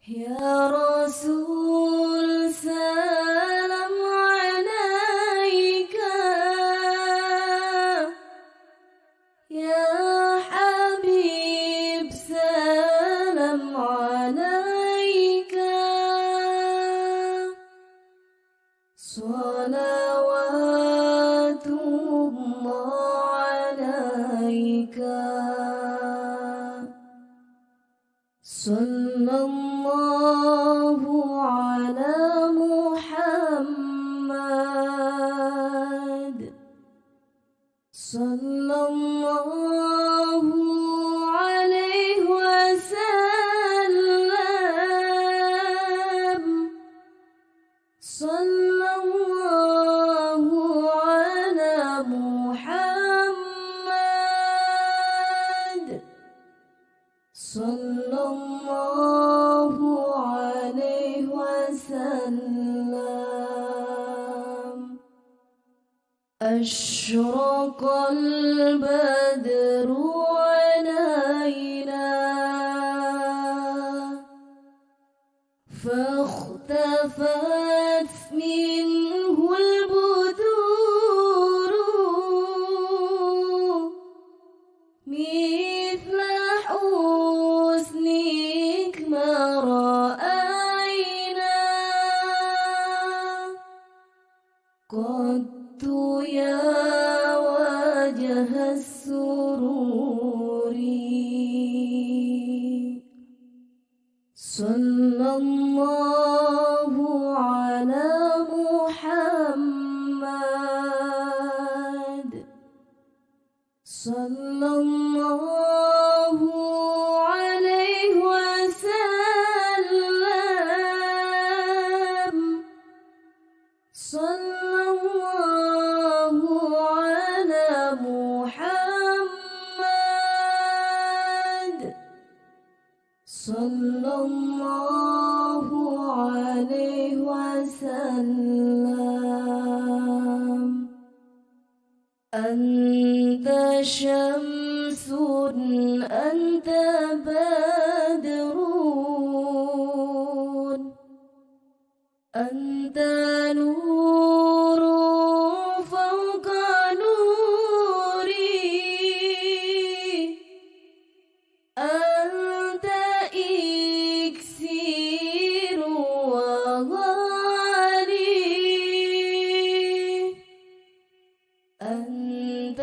يا رسول سلام عليك، يا حبيب سلام عليك، صلوات الله عليك، صلى الله على محمد، صلى الله عليه وسلم، صلى الله على محمد، صلى الله عليه وسلم. أشرق البدر علينا فاختفت منه البدور مثل حسنك ما رأينا قط يا وجه السرور، صلى الله على محمد، صلى الله عليه وسلم، صلى الله على محمد، صلى الله عليه وسلم. أنت شمس أنت بدر، أنت نور فوق نوري، أنت إكسير وغالي، أنت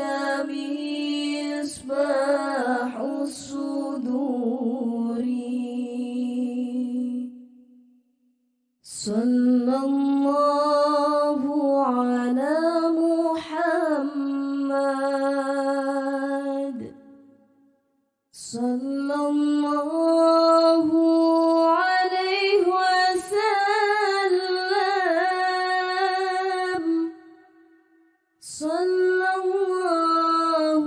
مصباح الصدور، صلى الله على محمد، صلى الله عليه وسلم، صلى الله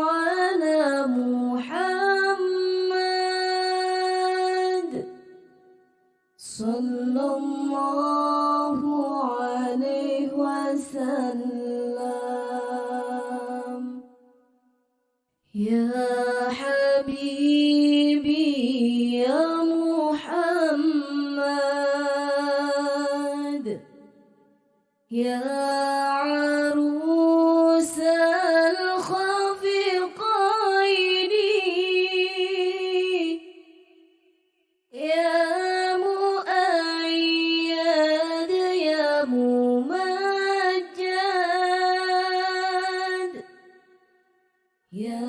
على محمد، صلى الله عليه وسلم. يا حبيبي يا محمد، يا عروس الخفقين، يا مؤيد يا ممجد، يا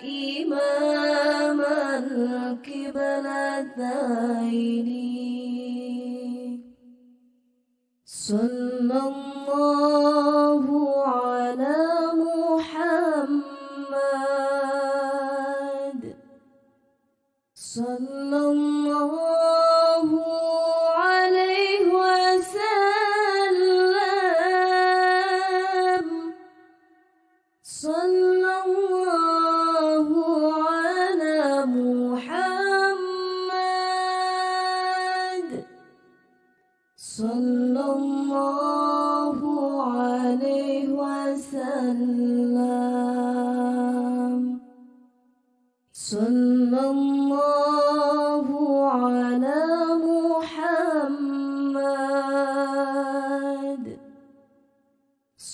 إمام القبلتين، صلى الله على محمد، صلى الله عليه وسلم، صلى الله على محمد، صلى الله عليه وسلم. صلى الله على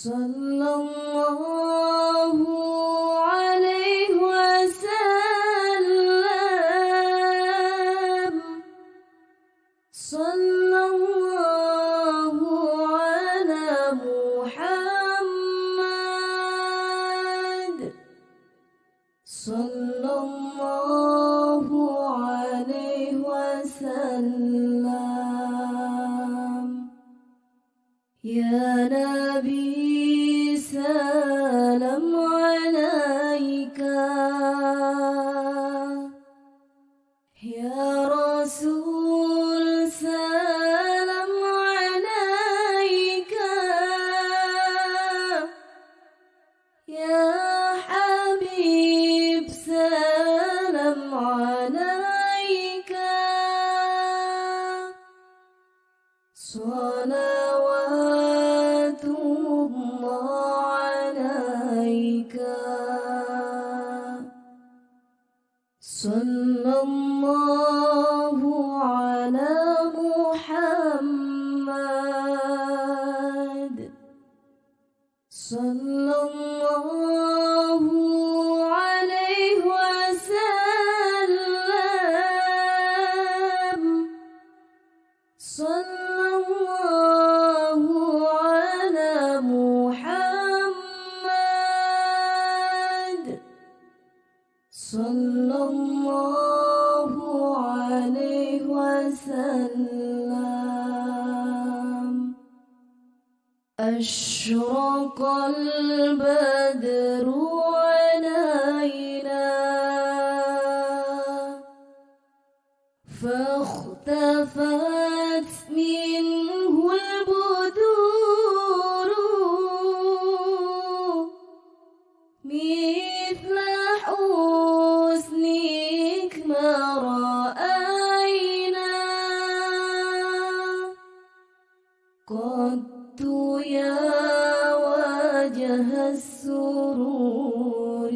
sallallahu alaihi wasallam, sallallahu ala Muhammad, sallallahu alaihi wasallam. Ya Nabi salam alaika, Ya Rasul salam alaika, Ya Habib salam alaika, salawatullah alaika, sallallahu ala Muhammad, sallallahu alaihi wasallam, sallallahu ala Muhammad, sallallahu alaihi wasallam. أشرق البدر علينا فاختفت منه البدور مثل حسنك ما رأينا قط يا وجه السرور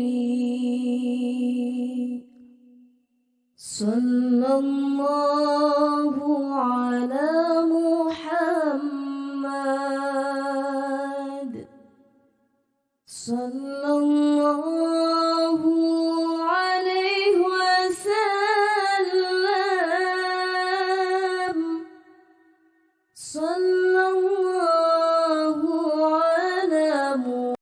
صلى الله على محمد صلى الله عليه وسلم صلى الله على محمد.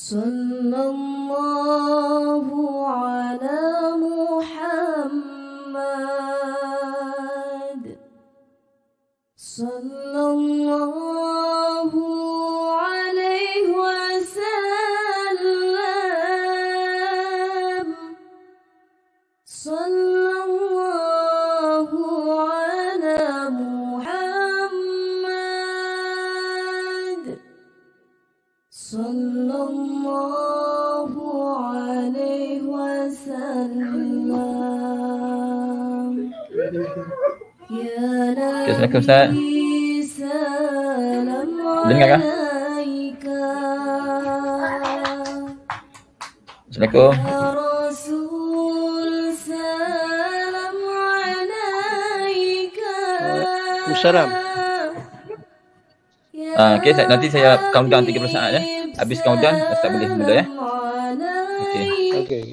صلى الله على محمد صلى الله عليه وسلم صلى الله على محمد صلى الله عليه وسلم. يا Assalamualaikum Ustaz. نبي سلام Dengar kah? عليك Assalamualaikum. يا رسول سلام عليك. Waalaikumsalam. Okey, nanti saya countdown 30 saat ya. Habis countdown, Ustaz boleh mula ya. Okey. Okey.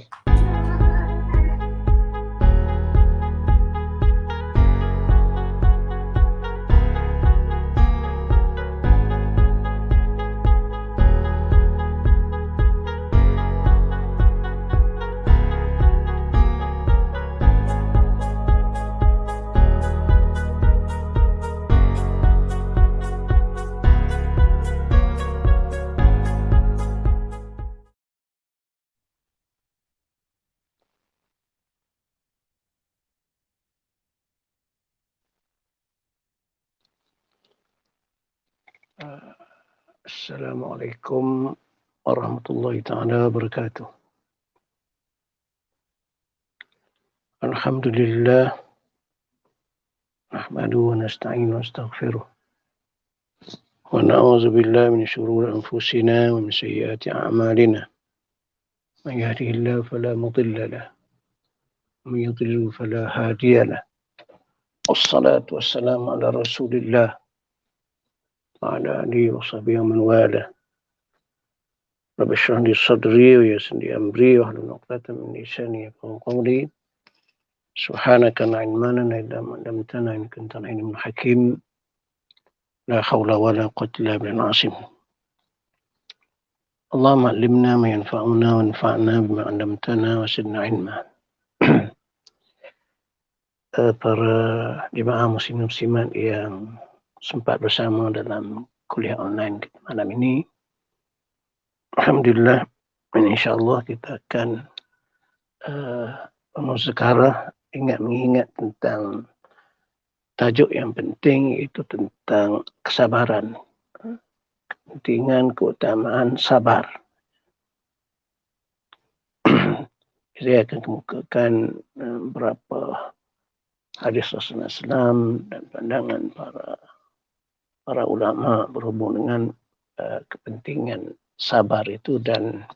Assalamualaikum warahmatullahi taala wabarakatuh. Alhamdulillah, nahmaduhu wa nasta'inu wa nastaghfiruh. Wa na'udzu billahi min shururi anfusina wa min sayyiati a'malina. Man yahdihillahu fala mudilla lahu wa man yudlil fala hadiya lahu. Wassalatu wassalamu ala Rasulillah wa ala alihi wa sahbihi wa man walah. Rabbi shrah li sadri wa yassir li amri wa hlul 'uqdatam min lisani yafqahu qawli. Subhanaka la ilma lana illa ma 'allamtana innaka antal alimul hakim. La haula wa la quwwata illa billahil azim. Allahumma 'allimna ma yanfa'una wa anfa'na bima 'allamtana wa zidna 'ilma. Para jemaah muslimin muslimat yang sempat bersama dalam kuliah online malam ini, alhamdulillah, insya-Allah kita akan sekarang mengingat tentang tajuk yang penting, iaitu tentang kesabaran, kepentingan keutamaan sabar. Saya akan kemukakan beberapa hadis Rasulullah SAW dan pandangan para ulama berhubung dengan kepentingan sabar itu dan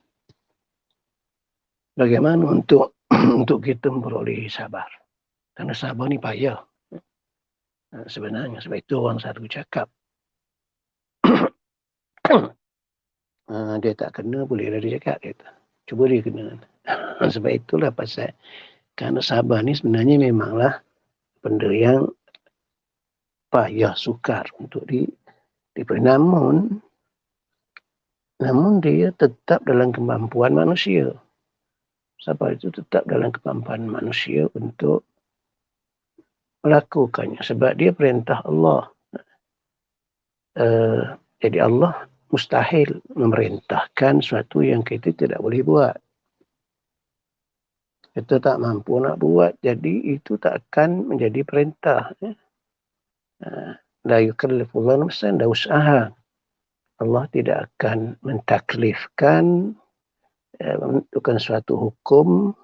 bagaimana untuk kita memperoleh sabar. Karena sabar ni payah. Sebenarnya sebab itu orang selalu cakap dia tak kena, bolehlah dia cakap, cuba dia kena. Sebab itulah pasal kerana sabar ni sebenarnya memanglah benda yang payah, sukar untuk diberi. Namun dia tetap dalam kemampuan manusia. Sabar itu tetap dalam kemampuan manusia untuk melakukannya. Sebab dia perintah Allah. Jadi Allah mustahil memerintahkan sesuatu yang kita tidak boleh buat. Kita tak mampu nak buat, jadi itu tak akan menjadi perintah. La yukallifullahu nafsan illa wus'aha. Allah tidak akan mentaklifkan, menentukan suatu hukum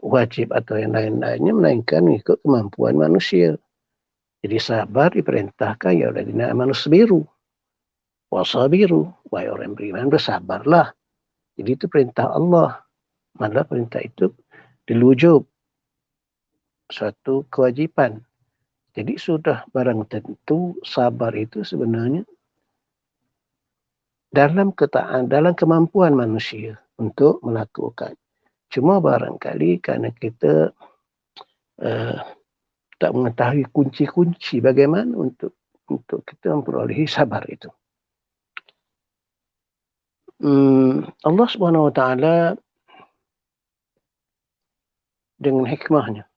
wajib atau yang lain-lainnya, melainkan mengikut kemampuan manusia. Jadi sabar diperintahkan, ya alladzina amanu sabiru wasabiru, wahai orang beriman bersabarlah. Jadi itu perintah Allah. Malah perintah itu dilujub, suatu kewajiban. Jadi sudah barang tentu sabar itu sebenarnya dalam kemampuan manusia untuk melakukan. Cuma barangkali kerana kita tak mengetahui kunci-kunci bagaimana untuk kita memperolehi sabar itu. Allah Subhanahu Wa Taala dengan hikmahnya,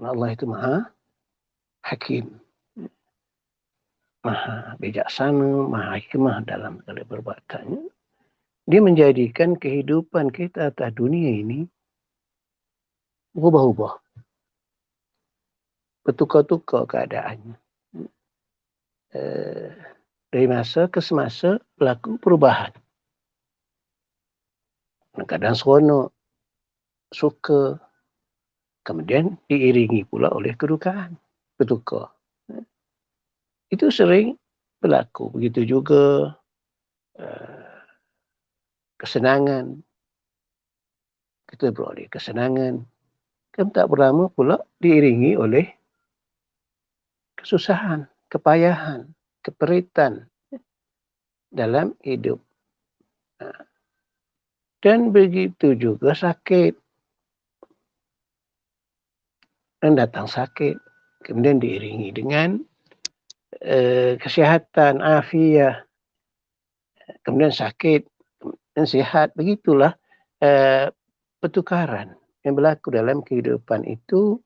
Allah itu maha hakim, maha bijaksana, maha hikmah dalam segala perbuatannya. Dia menjadikan kehidupan kita atas dunia ini berubah-ubah, bertukar-tukar keadaannya. Dari masa ke semasa berlaku perubahan. Kadang seronok, suka, kemudian diiringi pula oleh kedukaan, bertukar. Itu sering berlaku. Begitu juga kesenangan. Kita beroleh kesenangan. Kan tak berlama pula diiringi oleh kesusahan, kepayahan, keperitan dalam hidup. Dan begitu juga sakit. Dan datang sakit. Kemudian diiringi dengan kesihatan, afiah. Kemudian sakit dan sihat. Begitulah pertukaran yang berlaku dalam kehidupan itu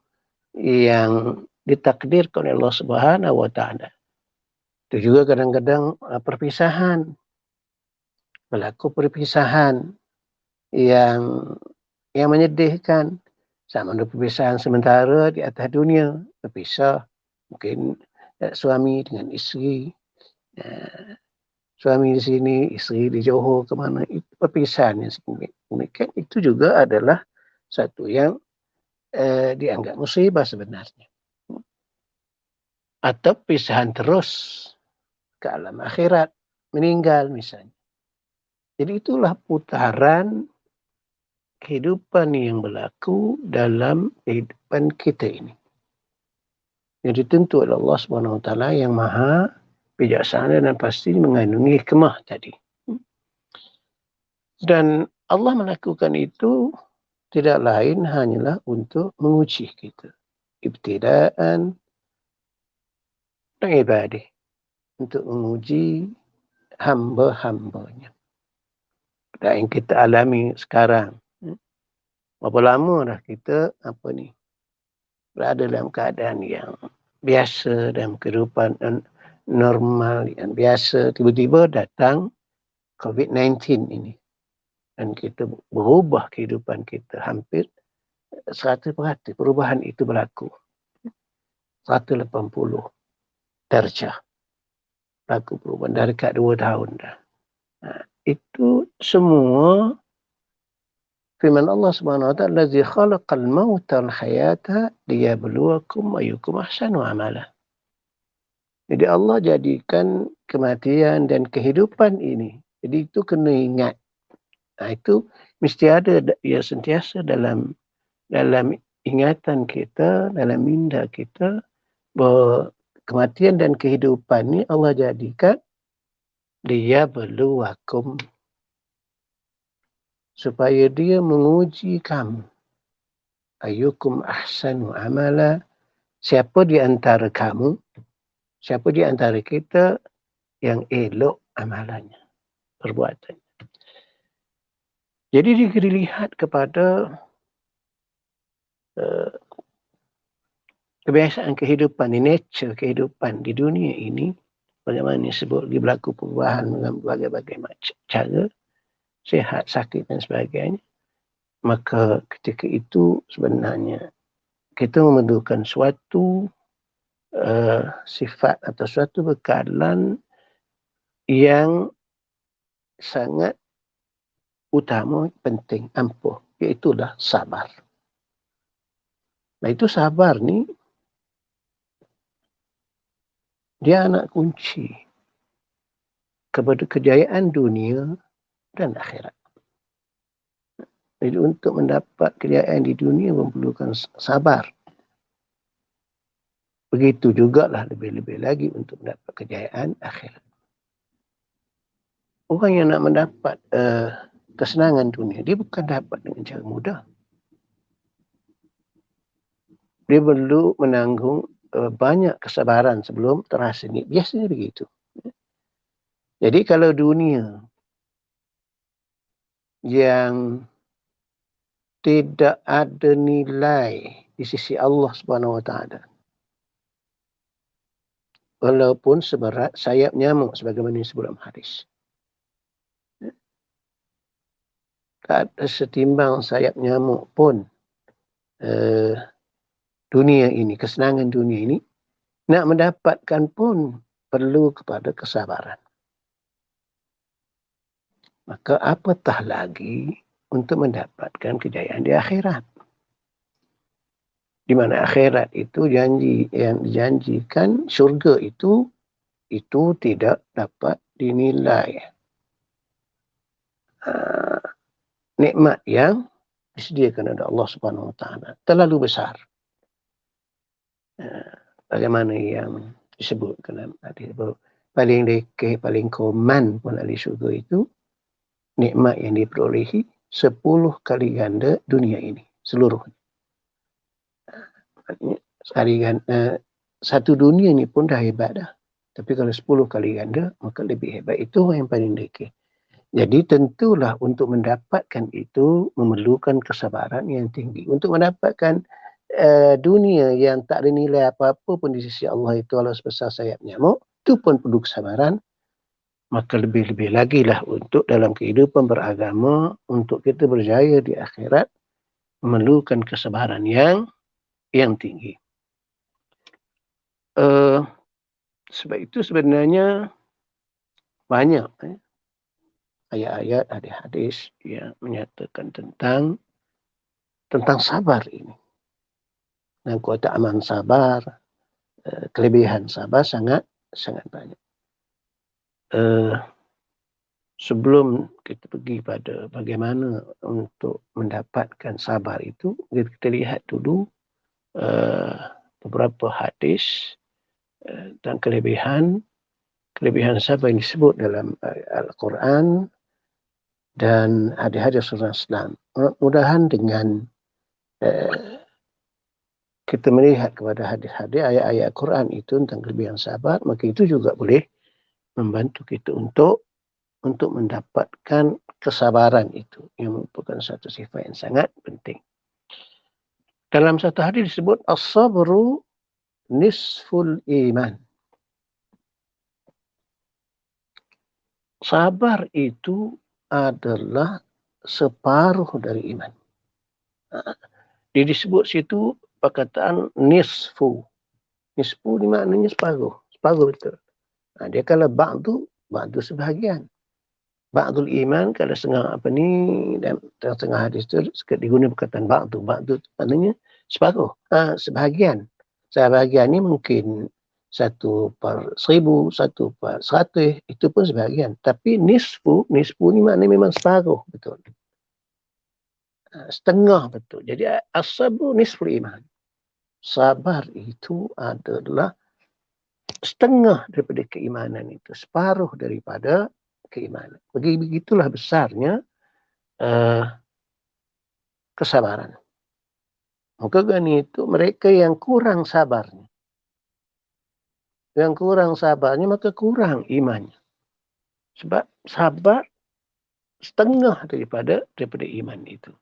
yang ditakdirkan oleh Allah Subhanahu Wa Taala. Itu juga kadang-kadang perpisahan. Berlaku perpisahan yang menyedihkan. Sama ada perpisahan sementara di atas dunia. Berpisah. Mungkin suami dengan isteri. suami di sini, isteri di Johor ke mana, itu perpisahan yang signifikan. Itu juga adalah satu yang dianggap musibah sebenarnya. Atau pisahan terus ke alam akhirat, meninggal misalnya. Jadi itulah putaran kehidupan yang berlaku dalam kehidupan kita ini. Yang ditentu oleh Allah SWT yang maha bijaksana dan pasti mengandungi hikmah tadi. Dan Allah melakukan itu tidak lain hanyalah untuk menguji kita. Ibtidaan dan ibadah. Untuk menguji hamba-hambanya. Dan yang kita alami sekarang. Berapa lama dah kita berada dalam keadaan yang biasa, dalam kehidupan normal yang biasa. Tiba-tiba datang COVID-19 ini. Dan kita berubah kehidupan kita hampir 100%. Perubahan itu berlaku. 180 darjah. Berlaku perubahan dari dekat 2 tahun dah. Itu semua firman Allah SWT, "Allazi khalaqal mauta wal hayata liyabluwakum ayyukum ahsanu amala." Jadi Allah jadikan kematian dan kehidupan ini. Jadi itu kena ingat. Itu mesti ada ya sentiasa dalam ingatan kita, dalam minda kita, bahawa kematian dan kehidupan ini Allah jadikan liyabluwakum, supaya dia menguji kamu. Ayyukum ahsanu amala, siapa di antara kamu, siapa di antara kita yang elok amalannya, perbuatannya. Jadi dilihat kepada kebiasaan kehidupan, nature kehidupan di dunia ini, bagaimana disebut berlaku perubahan dengan berbagai-bagai macam cara, sihat, sakit dan sebagainya. Maka ketika itu sebenarnya kita memerlukan suatu sifat atau suatu bekalan yang sangat utama, penting, ampuh, iaitulah sabar. Nah itu sabar ni dia anak kunci kepada kejayaan dunia dan akhirat. Jadi untuk mendapat kejayaan di dunia memerlukan sabar. Begitu jugalah lebih-lebih lagi untuk mendapat kejayaan akhirat. Orang yang nak mendapat kesenangan dunia, dia bukan dapat dengan cara mudah. Dia perlu menanggung banyak kesabaran sebelum terasa ni. Biasanya begitu. Jadi kalau dunia yang tidak ada nilai di sisi Allah Subhanahu Wa Taala, walaupun seberat sayap nyamuk sebagaimana disebut dalam hadis, tak ada setimbang sayap nyamuk pun dunia ini, kesenangan dunia ini, nak mendapatkan pun perlu kepada kesabaran. Maka apatah lagi untuk mendapatkan kejayaan di akhirat. Di mana akhirat itu janji yang dijanjikan, syurga itu tidak dapat dinilai. Nikmat yang disediakan oleh Allah Subhanahu Wa Taala terlalu besar. Bagaimana yang disebutkan dalam hadis, paling lekeh, paling koman pun ahli syurga itu nikmat yang diperolehi 10 kali ganda dunia ini seluruhnya. Sekali ganda, satu dunia ini pun dah hebat dah. Tapi kalau 10 kali ganda, maka lebih hebat. Itu yang paling lekeh. Jadi tentulah untuk mendapatkan itu memerlukan kesabaran yang tinggi. Untuk mendapatkan dunia yang tak ada nilai apa-apa pun di sisi Allah itu, walau sebesar sayap nyamuk, itu pun perlu kesabaran. Maka lebih-lebih lagi lah untuk dalam kehidupan beragama, untuk kita berjaya di akhirat, memerlukan kesabaran yang tinggi. Sebab itu sebenarnya banyak ayat-ayat, hadis-hadis yang menyatakan tentang sabar ini. Dan keutamaan sabar, kelebihan sabar sangat banyak. Sebelum kita pergi pada bagaimana untuk mendapatkan sabar itu, kita lihat dulu beberapa hadis dan kelebihan sabar yang disebut dalam Al-Quran dan hadis-hadis Rasulullah SAW. Mudah-mudahan dengan kita melihat kepada hadis-hadis ayat-ayat Al-Quran itu tentang kelebihan sabar, maka itu juga boleh membantu kita untuk mendapatkan kesabaran itu, yang merupakan satu sifat yang sangat penting. Dalam satu hadis disebut as-sabru nisful iman. Sabar itu adalah separuh dari iman. Dia disebut situ perkataan nisfu. Nisfu ni maknanya separuh. Separuh betul. Dia kalau ba'du sebahagian. Ba'dul iman, kalau setengah dan setengah hadis itu digunakan perkataan ba'du. Ba'du maknanya separuh. Sebahagian. Sebahagian ni mungkin 1/1000, 1/100, itu pun sebahagian. Tapi nisfu ni maknanya memang separuh, betul. Setengah betul. Jadi as-sabru nisful iman. Sabar itu adalah setengah daripada keimanan itu. Separuh daripada keimanan. Begitulah besarnya kesabaran. Maka kan itu mereka yang kurang sabarnya. Yang kurang sabarnya maka kurang imannya. Sebab sabar setengah daripada iman itu.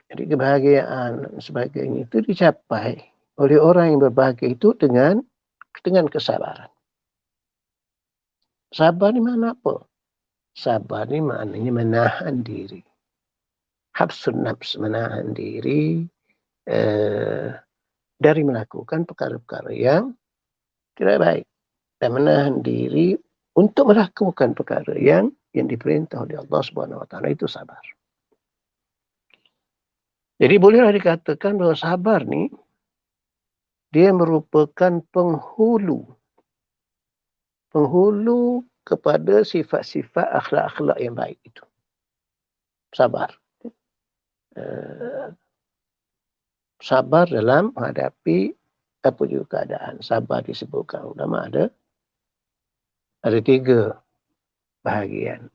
Jadi kebahagiaan dan sebagainya itu dicapai oleh orang yang berbahagia itu dengan kesabaran. Sabar ni makna apa? Sabar ni maknanya menahan diri. Habsun nafs, menahan diri dari melakukan perkara-perkara yang tidak baik. Dan menahan diri untuk melakukan perkara yang diperintah oleh Allah Subhanahu Wa Taala, itu sabar. Jadi bolehlah dikatakan bahawa sabar ni dia merupakan penghulu kepada sifat-sifat akhlak-akhlak yang baik itu. Sabar. Sabar dalam menghadapi apa juga keadaan. Sabar disebutkan ulama ada 3 bahagian.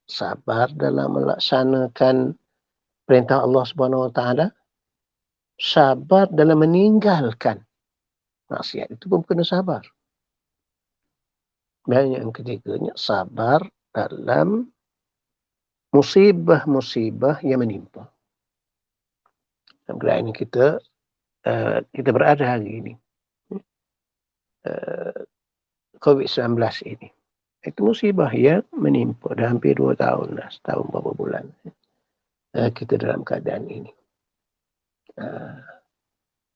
Sabar dalam melaksanakan perintah Allah Subhanahu Wa Taala. Sabar dalam meninggalkan maksiat, itu pun kena sabar. Dan yang ketiganya, sabar dalam musibah-musibah yang menimpa. Dalam keadaan ini kita berada hari ini. COVID-19 ini. Itu musibah yang menimpa. Dah hampir 2 tahun dah. Setahun berapa bulan. Kita dalam keadaan ini.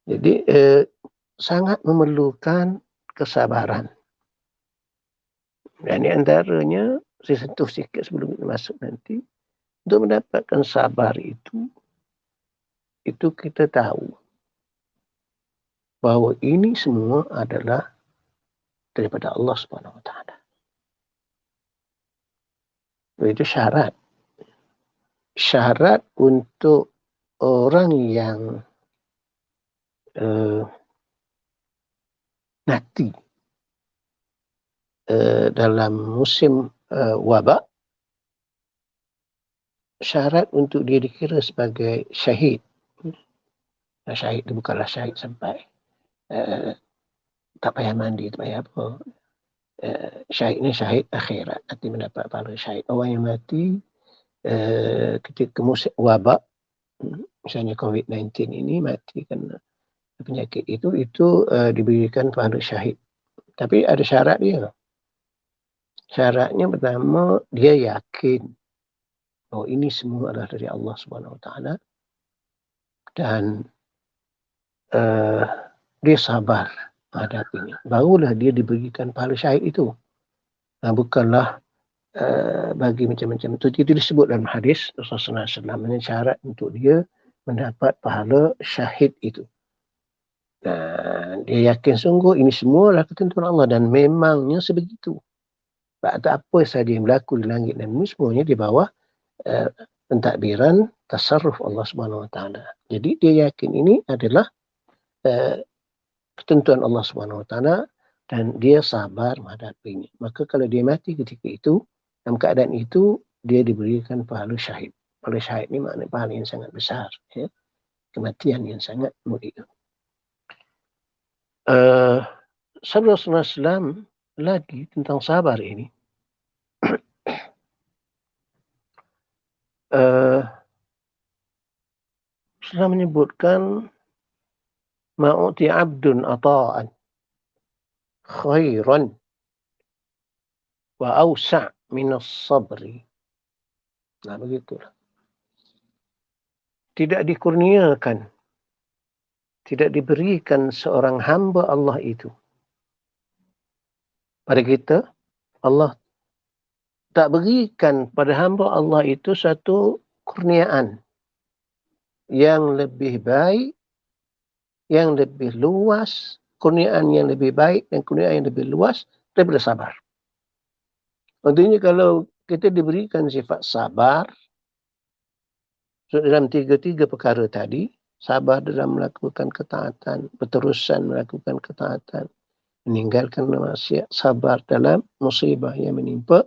Jadi sangat memerlukan kesabaran. Dan di antaranya, saya sentuh sikit sebelum kita masuk nanti, untuk mendapatkan sabar itu kita tahu bahawa ini semua adalah daripada Allah Subhanahu Wa Taala. Itu syarat. Syarat untuk orang yang mati dalam musim wabak, syarat untuk dia dikira sebagai syahid. Syahid itu bukanlah syahid sampai tak payah mandi, tak payah apa. Syahid ni syahid akhirat, nanti mendapat pahala syahid. Orang yang mati ketika musim wabak, misalnya COVID-19 ini, mati kerana penyakit itu diberikan pahala syahid. Tapi ada syarat dia. Syaratnya pertama, dia yakin bahawa ini semua adalah dari Allah Subhanahu Wa Taala, dan dia sabar menghadapinya. Barulah dia diberikan pahala syahid itu. Bukanlah bagi macam-macam. Itu disebut dalam hadis Rasulullah SAW. Ini syarat untuk dia mendapat pahala syahid itu. Dan dia yakin sungguh ini semua adalah ketentuan Allah. Dan memangnya sebegitu. Tak apa saja yang berlaku di langit dan bumi, semuanya di bawah pentadbiran tasarruf Allah Subhanahu Wa Taala. Jadi dia yakin ini adalah ketentuan Allah Subhanahu Wa Taala dan dia sabar menghadapinya. Maka kalau dia mati ketika itu, dalam keadaan itu, dia diberikan pahala syahid. Pahala syahid ini maknanya pahala yang sangat besar. Ya. Kematian yang sangat mulia. Sabda Rasulullah SAW lagi tentang sabar ini. Rasulullah menyebutkan ma'uti abdun ata'an khairan wa awsa' minas sabri. Nah, begitulah. Tidak dikurniakan, tidak diberikan seorang hamba Allah itu. Pada kita, Allah tak berikan pada hamba Allah itu satu kurniaan yang lebih baik, yang lebih luas, kurniaan yang lebih baik dan kurniaan yang lebih luas daripada sabar. Maksudnya kalau kita diberikan sifat sabar, dalam tiga perkara tadi, sabar dalam melakukan ketaatan, berterusan melakukan ketaatan, meninggalkan maksiat, sabar dalam musibah yang menimpa,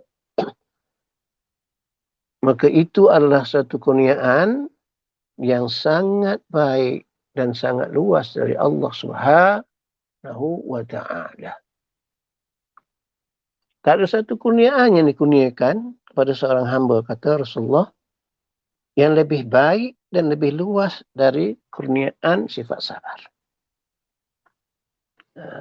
maka itu adalah satu kurniaan yang sangat baik dan sangat luas dari Allah Subhanahu wa Ta'ala. Tak ada satu kurniaan yang dikurniakan kepada seorang hamba, kata Rasulullah, yang lebih baik dan lebih luas dari kurniaan sifat sabar.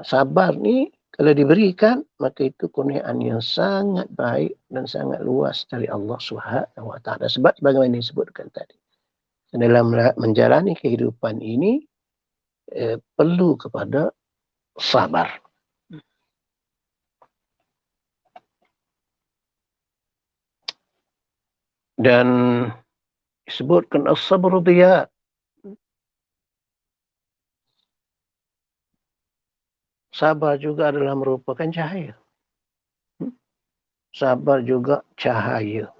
Sabar ni kalau diberikan, maka itu kurniaan yang sangat baik dan sangat luas dari Allah Subhanahu wa Ta'ala. Sebab bagaimana disebutkan tadi, dalam menjalani kehidupan ini perlu kepada sabar. Dan disebutkan as-sabru diya. Sabar juga adalah merupakan cahaya. Sabar juga cahaya.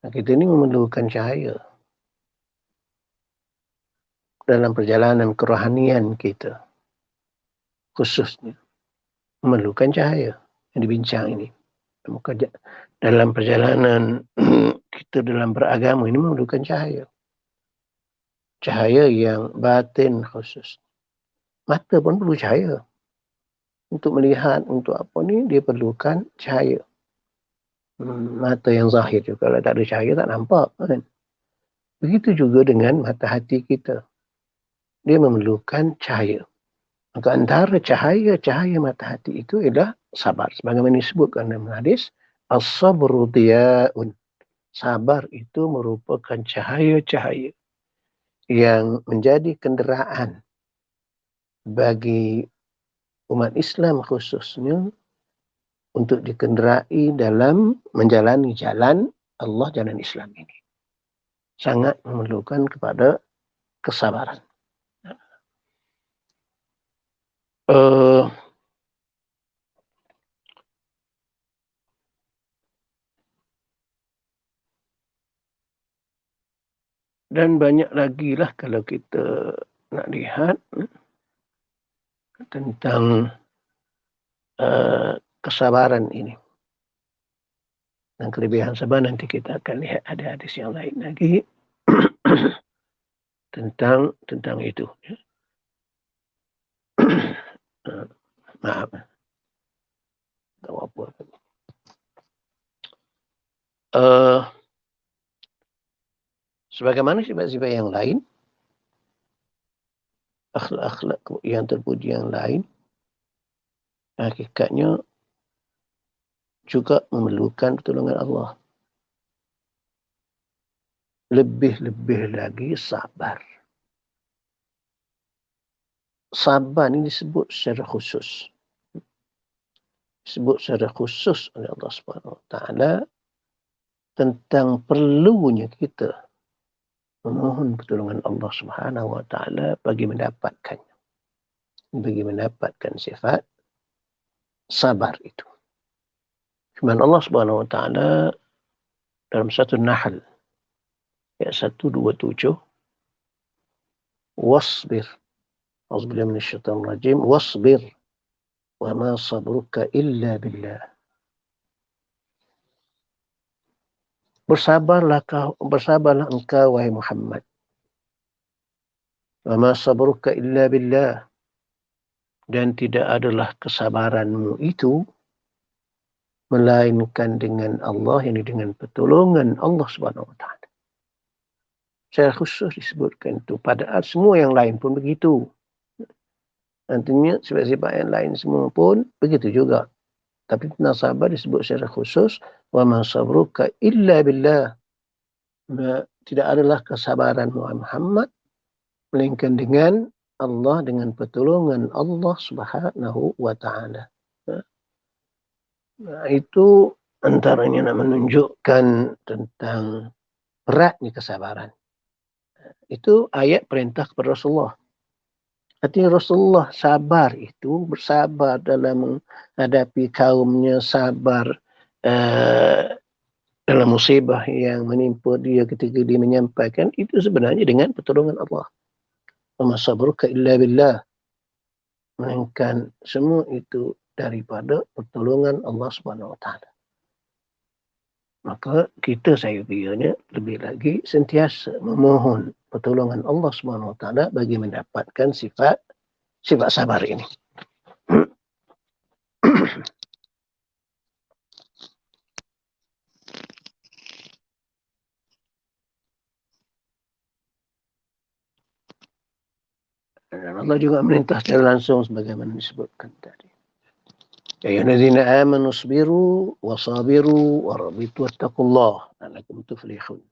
Kita ini memerlukan cahaya dalam perjalanan kerohanian kita. Khususnya memerlukan cahaya yang dibincang ini. Dalam perjalanan kita dalam beragama ini memerlukan cahaya. Cahaya yang batin khusus. Mata pun perlu cahaya. Untuk melihat, untuk apa ni, dia perlukan cahaya. Mata yang zahir juga. Kalau tak ada cahaya, tak nampak. Kan? Begitu juga dengan mata hati kita. Dia memerlukan cahaya. Maka antara cahaya mata hati itu adalah sabar. Sebagaimana disebutkan dalam hadis, as-sabru diya'un. Sabar itu merupakan cahaya-cahaya yang menjadi kenderaan bagi umat Islam khususnya untuk dikenderai dalam menjalani jalan Allah, jalan Islam ini. Sangat memerlukan kepada kesabaran. Dan banyak lagi lah kalau kita nak lihat tentang kesabaran ini. Dan kelebihan sabar nanti kita akan lihat ada hadis yang lain lagi tentang itu. Maaf. Tahu apa. Sebagaimana sifat-sifat yang lain, akhlak-akhlak yang terpuji yang lain, hakikatnya juga memerlukan pertolongan Allah. Lebih-lebih lagi sabar. sabar ini disebut secara khusus. Disebut secara khusus oleh Allah Subhanahu Wa Taala tentang perlunya kita memohon pertolongan Allah Subhanahu Wa Taala bagi mendapatkannya. Bagi mendapatkan sifat sabar itu. Firman Allah Subhanahu Wa Taala dalam satu Nahl ayat 127, wasbir, auzubillahi minasyaitonir rajim, wasbir wa ma sabruka illa billah. Bersabarlah engkau wahai Muhammad. Wa ma sabruka illa billah. Dan tidak adalah kesabaranmu itu melainkan dengan Allah, ini dengan pertolongan Allah Subhanahu Wa Taala. Secara khusus disebutkan itu. Padahal semua yang lain pun begitu. Nantinya sifat-sifat yang lain semua pun begitu juga. Tapi tentang sabar disebut secara khusus. Wa ma sabruka illa billah. Tidak adalah kesabaran Muhammad melainkan dengan Allah, dengan pertolongan Allah Subhanahu Wa Taala. Nah, itu antaranya nak menunjukkan tentang beratnya kesabaran. Itu ayat perintah kepada Rasulullah. Artinya Rasulullah sabar itu, bersabar dalam menghadapi kaumnya, sabar dalam musibah yang menimpa dia ketika dia menyampaikan, itu sebenarnya dengan pertolongan Allah. Wa ma sabruka illa billah. Melainkan semua itu daripada pertolongan Allah Subhanahu Wa Taala. Maka kita sayupianya lebih lagi sentiasa memohon pertolongan Allah Subhanahu Wa Taala bagi mendapatkan sifat sabar ini. Dan Allah juga merintah secara langsung sebagaimana disebutkan tadi. Ya ayyuhallazina amanu isbiru wa sabiru wa rabitu wattaqullah la'allakum tuflihun.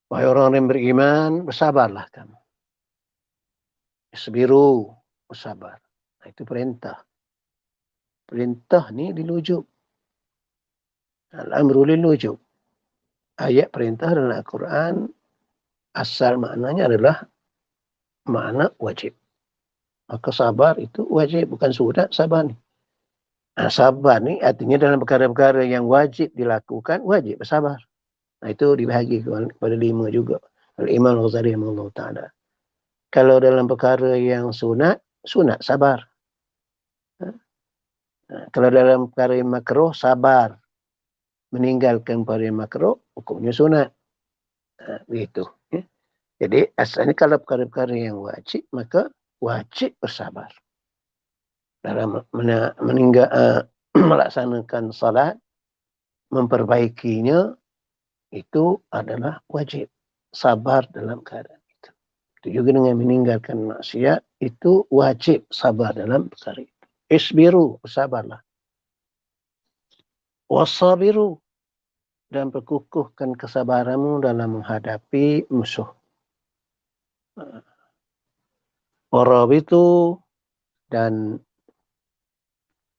Wahai orang yang beriman, bersabarlah kamu. Isbiru, bersabar. Nah, itu perintah. Perintah ni dilujub. Al-amru lilujub. Ayat perintah dalam Al-Quran asal maknanya adalah makna wajib. Maka sabar itu wajib, bukan sunat sabar ni. Nah, sabar ni artinya dalam perkara-perkara yang wajib dilakukan, wajib bersabar. Nah, itu dibahagi kepada 5 juga. Al-Imam Al-Ghazali rahimahullah ta'ala. Kalau dalam perkara yang sunat sabar. Kalau dalam perkara yang makruh, sabar. Meninggalkan perkara yang makruh, hukumnya sunat. Begitu. Jadi asalnya kalau perkara-perkara yang wajib, maka wajib bersabar. Dalam melaksanakan salat, memperbaikinya, itu adalah wajib. Sabar dalam keadaan itu. Itu juga dengan meninggalkan maksiat, itu wajib sabar dalam perkara itu. Isbiru, bersabarlah. Wasabiru, dan perkukuhkan kesabaranmu dalam menghadapi musuh. Warabitu, dan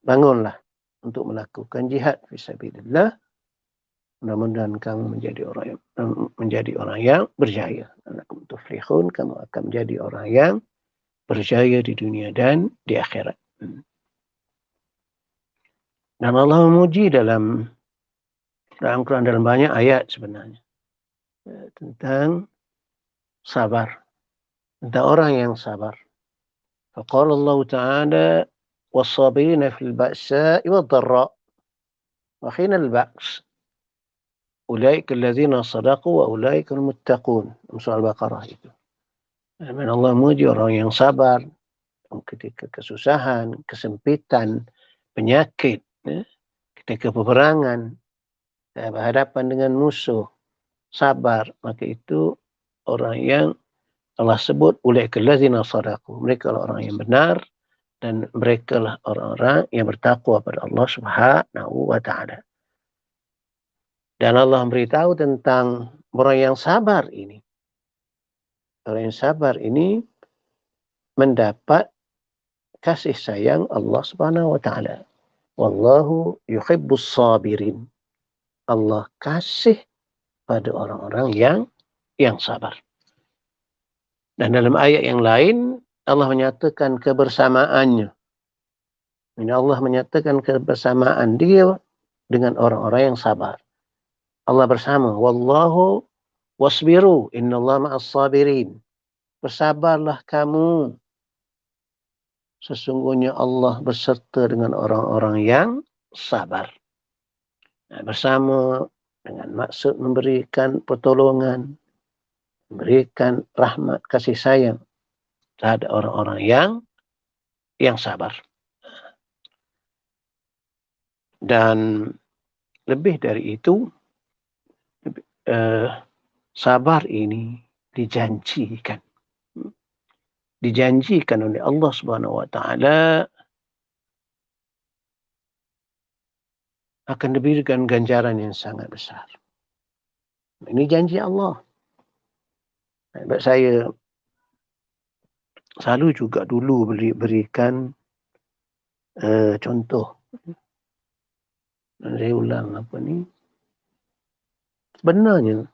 bangunlah untuk melakukan jihad fisabilillah. Mudah-mudahan kamu menjadi orang yang berjaya. La'allakum tuflihun, kamu akan menjadi orang yang berjaya di dunia dan di akhirat. Dan Allah memuji dalam Al-Quran dalam banyak ayat sebenarnya tentang sabar, tentang orang yang sabar. Faqala Allah Ta'ala was-sabirina fil ba'sa'i wad-dharra wa hina al-ba's ulaika allazina sadaqu wa ulaika al-muttaqun. Surah Al-Baqarah itu. Dan Allah memuji orang yang sabar ketika kesusahan, kesempitan, penyakit, ketika peperangan, berhadapan dengan musuh, sabar. Maka itu orang yang Allah sebut ulaika allazina sadaqu. Mereka lah orang yang benar dan mereka lah orang-orang yang bertakwa pada Allah Subhanahu wa Ta'ala. Dan Allah beritahu tentang orang yang sabar ini. Orang yang sabar ini mendapat kasih sayang Allah Subhanahu wa taala. Wallahu yuhibbus sabirin. Allah kasih pada orang-orang yang sabar. Dan dalam ayat yang lain Allah menyatakan kebersamaannya. Ini Allah menyatakan kebersamaan dia dengan orang-orang yang sabar. Allah bersama. Wallahu wasbiru. Innallaha ma'as sabirin. Bersabarlah kamu. Sesungguhnya Allah berserta dengan orang-orang yang sabar. Nah, bersama dengan maksud memberikan pertolongan, memberikan rahmat kasih sayang terhadap orang-orang yang sabar. Dan lebih dari itu, sabar ini dijanjikan oleh Allah Subhanahu wa taala akan diberikan ganjaran yang sangat besar. Ini janji Allah. Sebab saya selalu juga dulu berikan contoh. Dan saya ulang apa ni. Sebenarnya,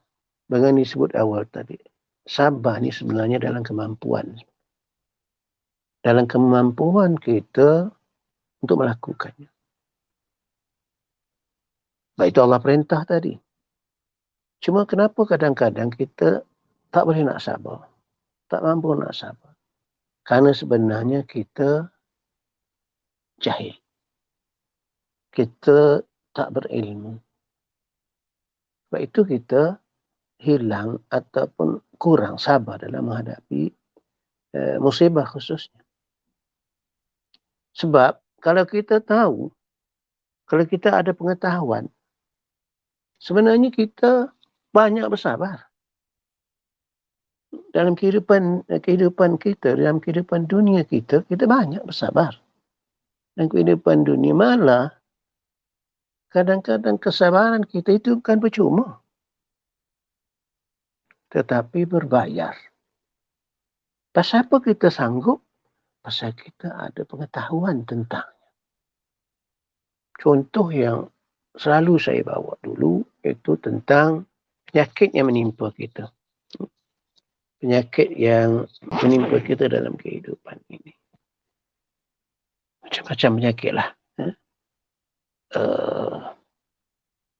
bagaimana disebut awal tadi, sabar ni sebenarnya dalam kemampuan. Dalam kemampuan kita untuk melakukannya. Baik itu Allah perintah tadi. Cuma kenapa kadang-kadang kita tak boleh nak sabar. Tak mampu nak sabar. Kerana sebenarnya kita jahil. Kita tak berilmu. Sebab itu kita hilang ataupun kurang sabar dalam menghadapi musibah khususnya. Sebab kalau kita tahu, kalau kita ada pengetahuan, sebenarnya kita banyak bersabar. Dalam kehidupan kita, dalam kehidupan dunia kita banyak bersabar. Dan kehidupan dunia malah kadang-kadang kesabaran kita itu bukan percuma. Tetapi berbayar. Pasal apa kita sanggup? Pasal kita ada pengetahuan tentangnya. Contoh yang selalu saya bawa dulu itu tentang penyakit yang menimpa kita. Penyakit yang menimpa kita dalam kehidupan ini. Macam-macam penyakit lah.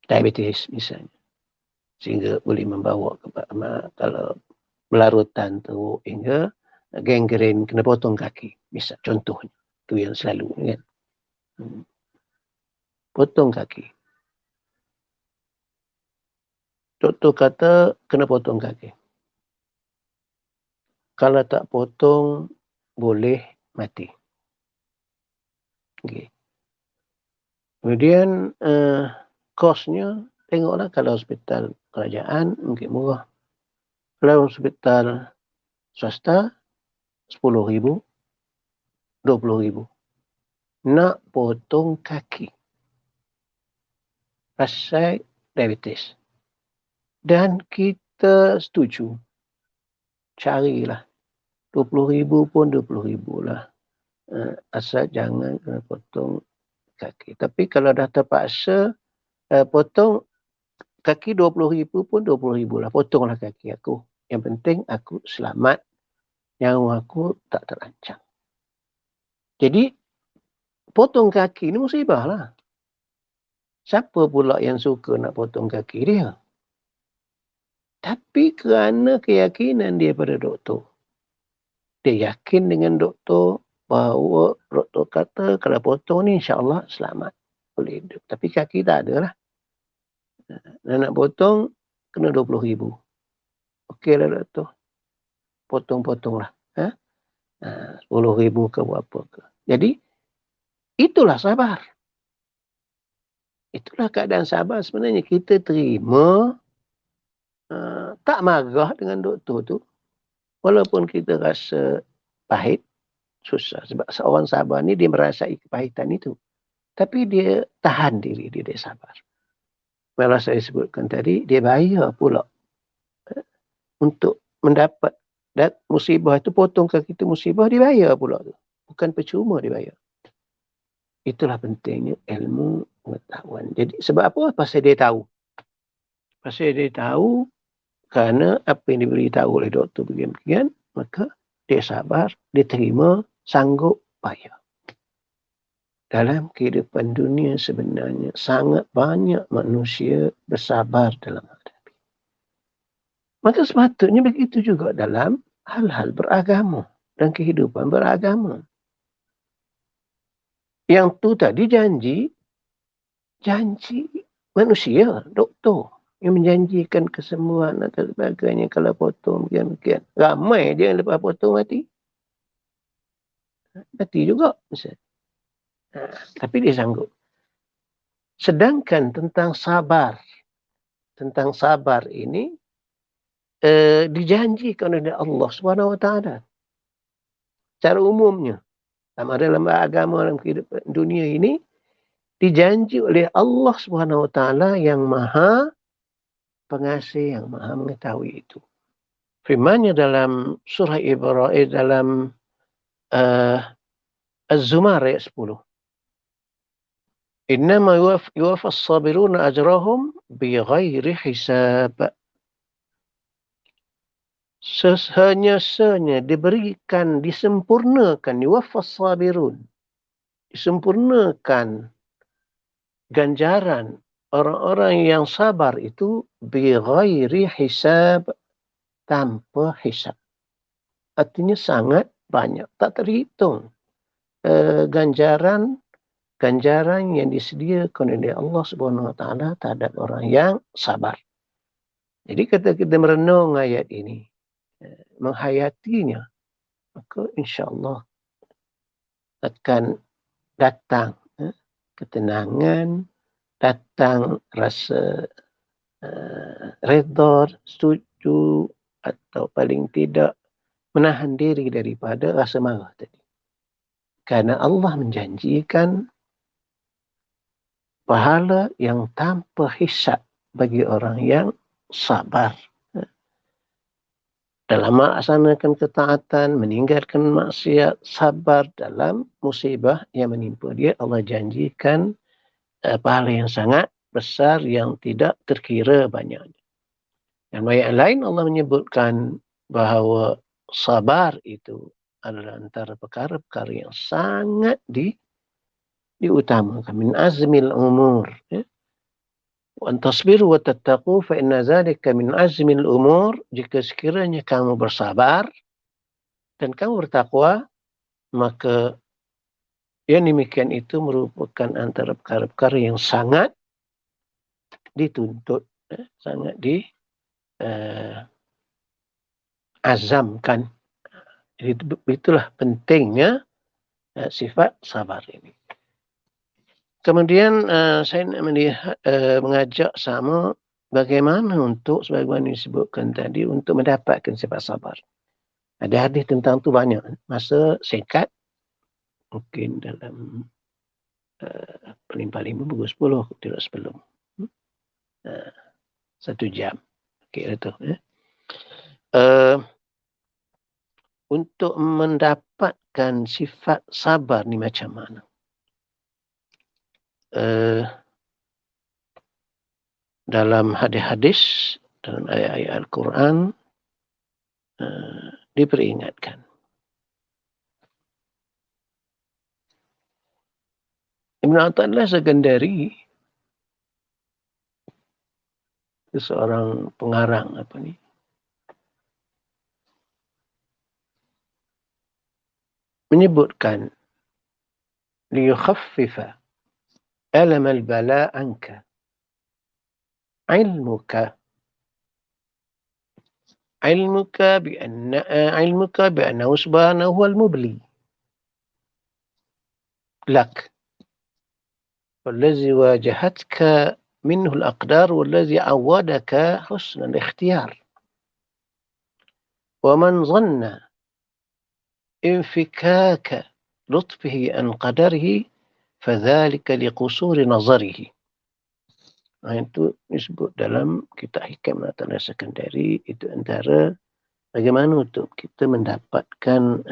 Diabetes misalnya. Sehingga boleh membawa kalau berlarutan tu hingga gangren, kena potong kaki. Misal contohnya. Itu yang selalu kan. Potong kaki. Doktor kata kena potong kaki. Kalau tak potong boleh mati. Okay. Kemudian kosnya tengoklah kalau hospital kerajaan mungkin murah. Kalau hospital swasta 10,000, 20,000. Nak potong kaki. Pasal diabetes. Dan kita setuju. Carilah. 20,000 pun 20,000 lah. Asal jangan kena potong kaki. Tapi kalau dah terpaksa potong kaki 20,000 pun 20,000 lah. Potonglah kaki aku. Yang penting aku selamat. Nyawa aku tak terancam. Jadi, potong kaki ni musibah lah. Siapa pula yang suka nak potong kaki dia? Tapi kerana keyakinan dia pada doktor. Dia yakin dengan doktor bahawa doktor kata kalau potong ni insya-Allah selamat. Boleh hidup. Tapi kaki tak ada lah. Nak potong kena 20,000. Okeylah doktor. Potong-potonglah. 10,000 ke berapa ke. Jadi, itulah sabar. Itulah keadaan sabar sebenarnya. Kita terima, tak marah dengan doktor tu. Walaupun kita rasa pahit, susah. Sebab seorang sabar ni dia merasai kepahitan itu. Tapi dia tahan diri dia sabar. Malah saya sebutkan tadi, dia bayar pula untuk mendapat Dan musibah itu potongkan kita musibah, dibayar pula tu. Bukan percuma dibayar. Itulah pentingnya ilmu pengetahuan. Jadi sebab apa? Pasal dia tahu. Pasal dia tahu kerana apa yang diberitahu oleh doktor bagian-bagian, maka dia sabar, dia terima, sanggup bayar. Dalam kehidupan dunia sebenarnya sangat banyak manusia bersabar dalam menghadapi. Maka sepatutnya begitu juga dalam hal-hal beragama dan kehidupan beragama. Yang tu tadi janji manusia, doktor, yang menjanjikan kesembuhan atau sebagainya kalau potong bagian-bagian. Ramai dia yang lepas potong mati. Mati juga. Misalnya. Tapi dia sanggup. Sedangkan tentang sabar ini dijanjikan oleh Allah SWT. Secara umumnya, sama dalam agama dalam kehidupan dunia ini, dijanji oleh Allah SWT yang maha pengasih, yang maha mengetahui itu. Firman-Nya dalam surah Ibrahim, dalam Az-Zumar ayat 10. Innama yuwaffas sabiruna ajrahum bighairi hisab. Sesanya diberikan, disempurnakan, yuwaffas sabirun. Disempurnakan ganjaran orang-orang yang sabar itu bighairi hisab, tanpa hisab. Artinya sangat banyak, tak terhitung ganjaran yang disediakan oleh Allah Subhanahu Wa Taala terhadap orang yang sabar. Jadi kita merenung ayat ini, menghayatinya, maka insya-Allah akan datang ketenangan, datang rasa redha, setuju, atau paling tidak menahan diri daripada rasa marah tadi. Kerana Allah menjanjikan pahala yang tanpa hisab bagi orang yang sabar. Dalam melaksanakan ketaatan, meninggalkan maksiat, sabar dalam musibah yang menimpa dia, Allah janjikan pahala yang sangat besar yang tidak terkira banyaknya. Dan ayat lain Allah menyebutkan bahawa sabar itu adalah antara perkara-perkara yang sangat diutamakan. Min azmil umur. Wa antasbiru wa tattaqu fa inna zalika min azmil umur. Jika sekiranya kamu bersabar dan kamu bertakwa, maka yang demikian itu merupakan antara perkara-perkara yang sangat dituntut, sangat diazamkan. Jadi itulah pentingnya sifat sabar ini. Kemudian saya nak mengajak sama bagaimana untuk, sebagaimana disebutkan tadi, untuk mendapatkan sifat sabar. Ada hadis tentang tu banyak. Masa singkat, mungkin dalam paling 5 pukul 10, tidak sebelum 1 jam. Kira tu. Untuk mendapatkan sifat sabar ni macam mana? Dalam hadis-hadis, dalam ayat-ayat Al-Quran, diperingatkan. Ibn Athaillah Sekandari, seorang pengarang menyebutkan liyukhaffifa alam al-bala anka ilmuka bi'annahu subhanahu wal mubli lak wallazi wajahatka minhu al-aqdar wallazi awadaka husna al-ikhtiyar wa man dhanna infikaaka lutfihi an qadarihi fadzalika liqusuri nazarihi. Itu disebut dalam kitab Hikam Athaillah Sekandari. Itu antara bagaimana untuk kita mendapatkan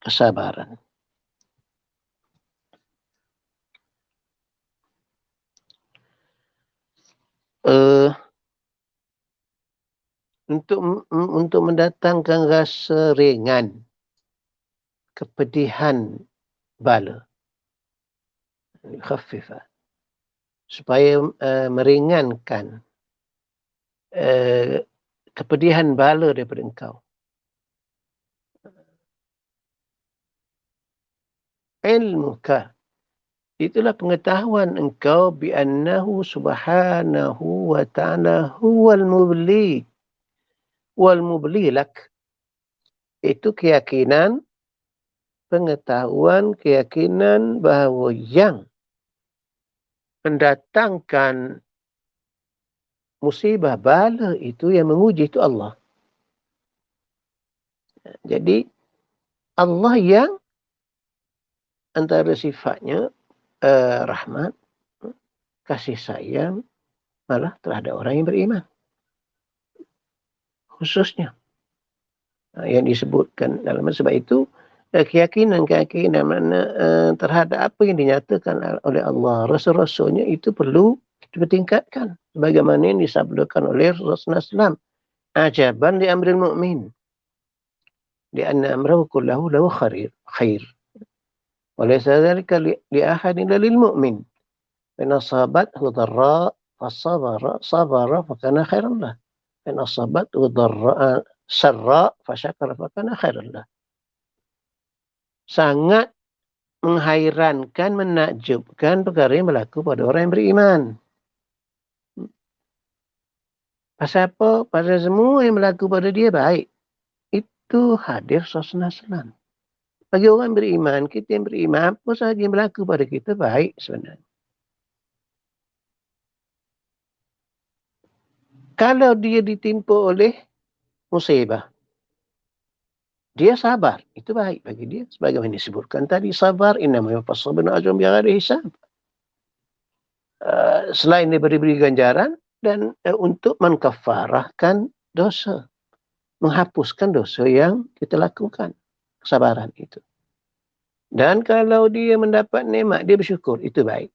kesabaran. Untuk mendatangkan rasa ringan, kepedihan bala, khafifah, supaya meringankan kepedihan bala daripada engkau. Ilmuka, itulah pengetahuan engkau bi'annahu subhanahu wa ta'ala huwal mubli wal mubli lak. Itu keyakinan, pengetahuan, keyakinan bahawa yang mendatangkan musibah bala itu, yang menguji itu Allah. Jadi Allah yang antara sifatnya rahmat, kasih sayang, malah terhadap orang yang beriman. Khususnya yang disebutkan dalam sebab itu keyakinan mana terhadap apa yang dinyatakan oleh Allah, rasul-rasulnya itu perlu dipertingkatkan sebagaimana yang disabdakan oleh Rasulullah SAW. Ajaban li amril mu'min li anna amrahu kullahu lahu khair wa laysa dhalika li ahadin lil mu'min in asabathu dharra fasabara fakana khairan lah, in asabathu dharra sarra fasyakara fakana khairan lah. Sangat menghairankan, menakjubkan perkara yang berlaku pada orang yang beriman. Pasal apa? Pasal semua yang berlaku pada dia baik. Itu hadir Rasulullah SAW. Bagi orang beriman, kita yang beriman, apa sahaja yang berlaku pada kita baik sebenarnya. Kalau dia ditimpa oleh musibah, dia sabar, itu baik bagi dia. Sebagaimana disebutkan tadi, sabar, innama yuwaffas sabiruna ajrahum bighairi hisab. Selain diberi ganjaran, dan untuk mengkafarahkan dosa, menghapuskan dosa yang kita lakukan, kesabaran itu. Dan kalau dia mendapat nikmat, dia bersyukur, itu baik.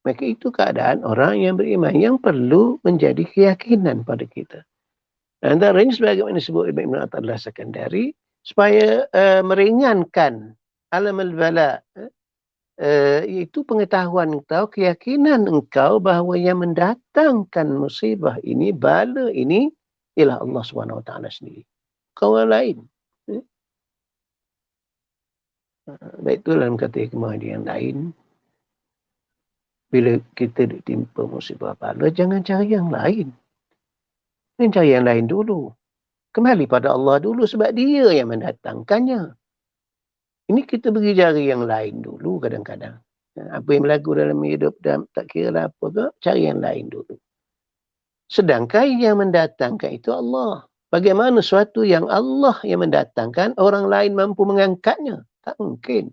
Maka itu keadaan orang yang beriman yang perlu menjadi keyakinan pada kita. Antaranya sebagaimana disebut Ibn Attallah Sekandari, supaya meringankan alam al-bala, itu pengetahuan engkau, keyakinan engkau bahawa yang mendatangkan musibah ini, bala ini, ialah Allah SWT sendiri. Kau orang lain. Baik itu dalam kata hikmah yang lain. Bila kita ditimpa musibah bala, jangan cari yang lain. Jangan cari yang lain dulu. Kembali pada Allah dulu sebab dia yang mendatangkannya. Ini kita beri jari yang lain dulu kadang-kadang. Apa yang berlaku dalam hidup, dan tak kira lah apa ke, cari yang lain dulu. Sedangkan yang mendatangkan itu Allah. Bagaimana sesuatu yang Allah yang mendatangkan, orang lain mampu mengangkatnya? Tak mungkin.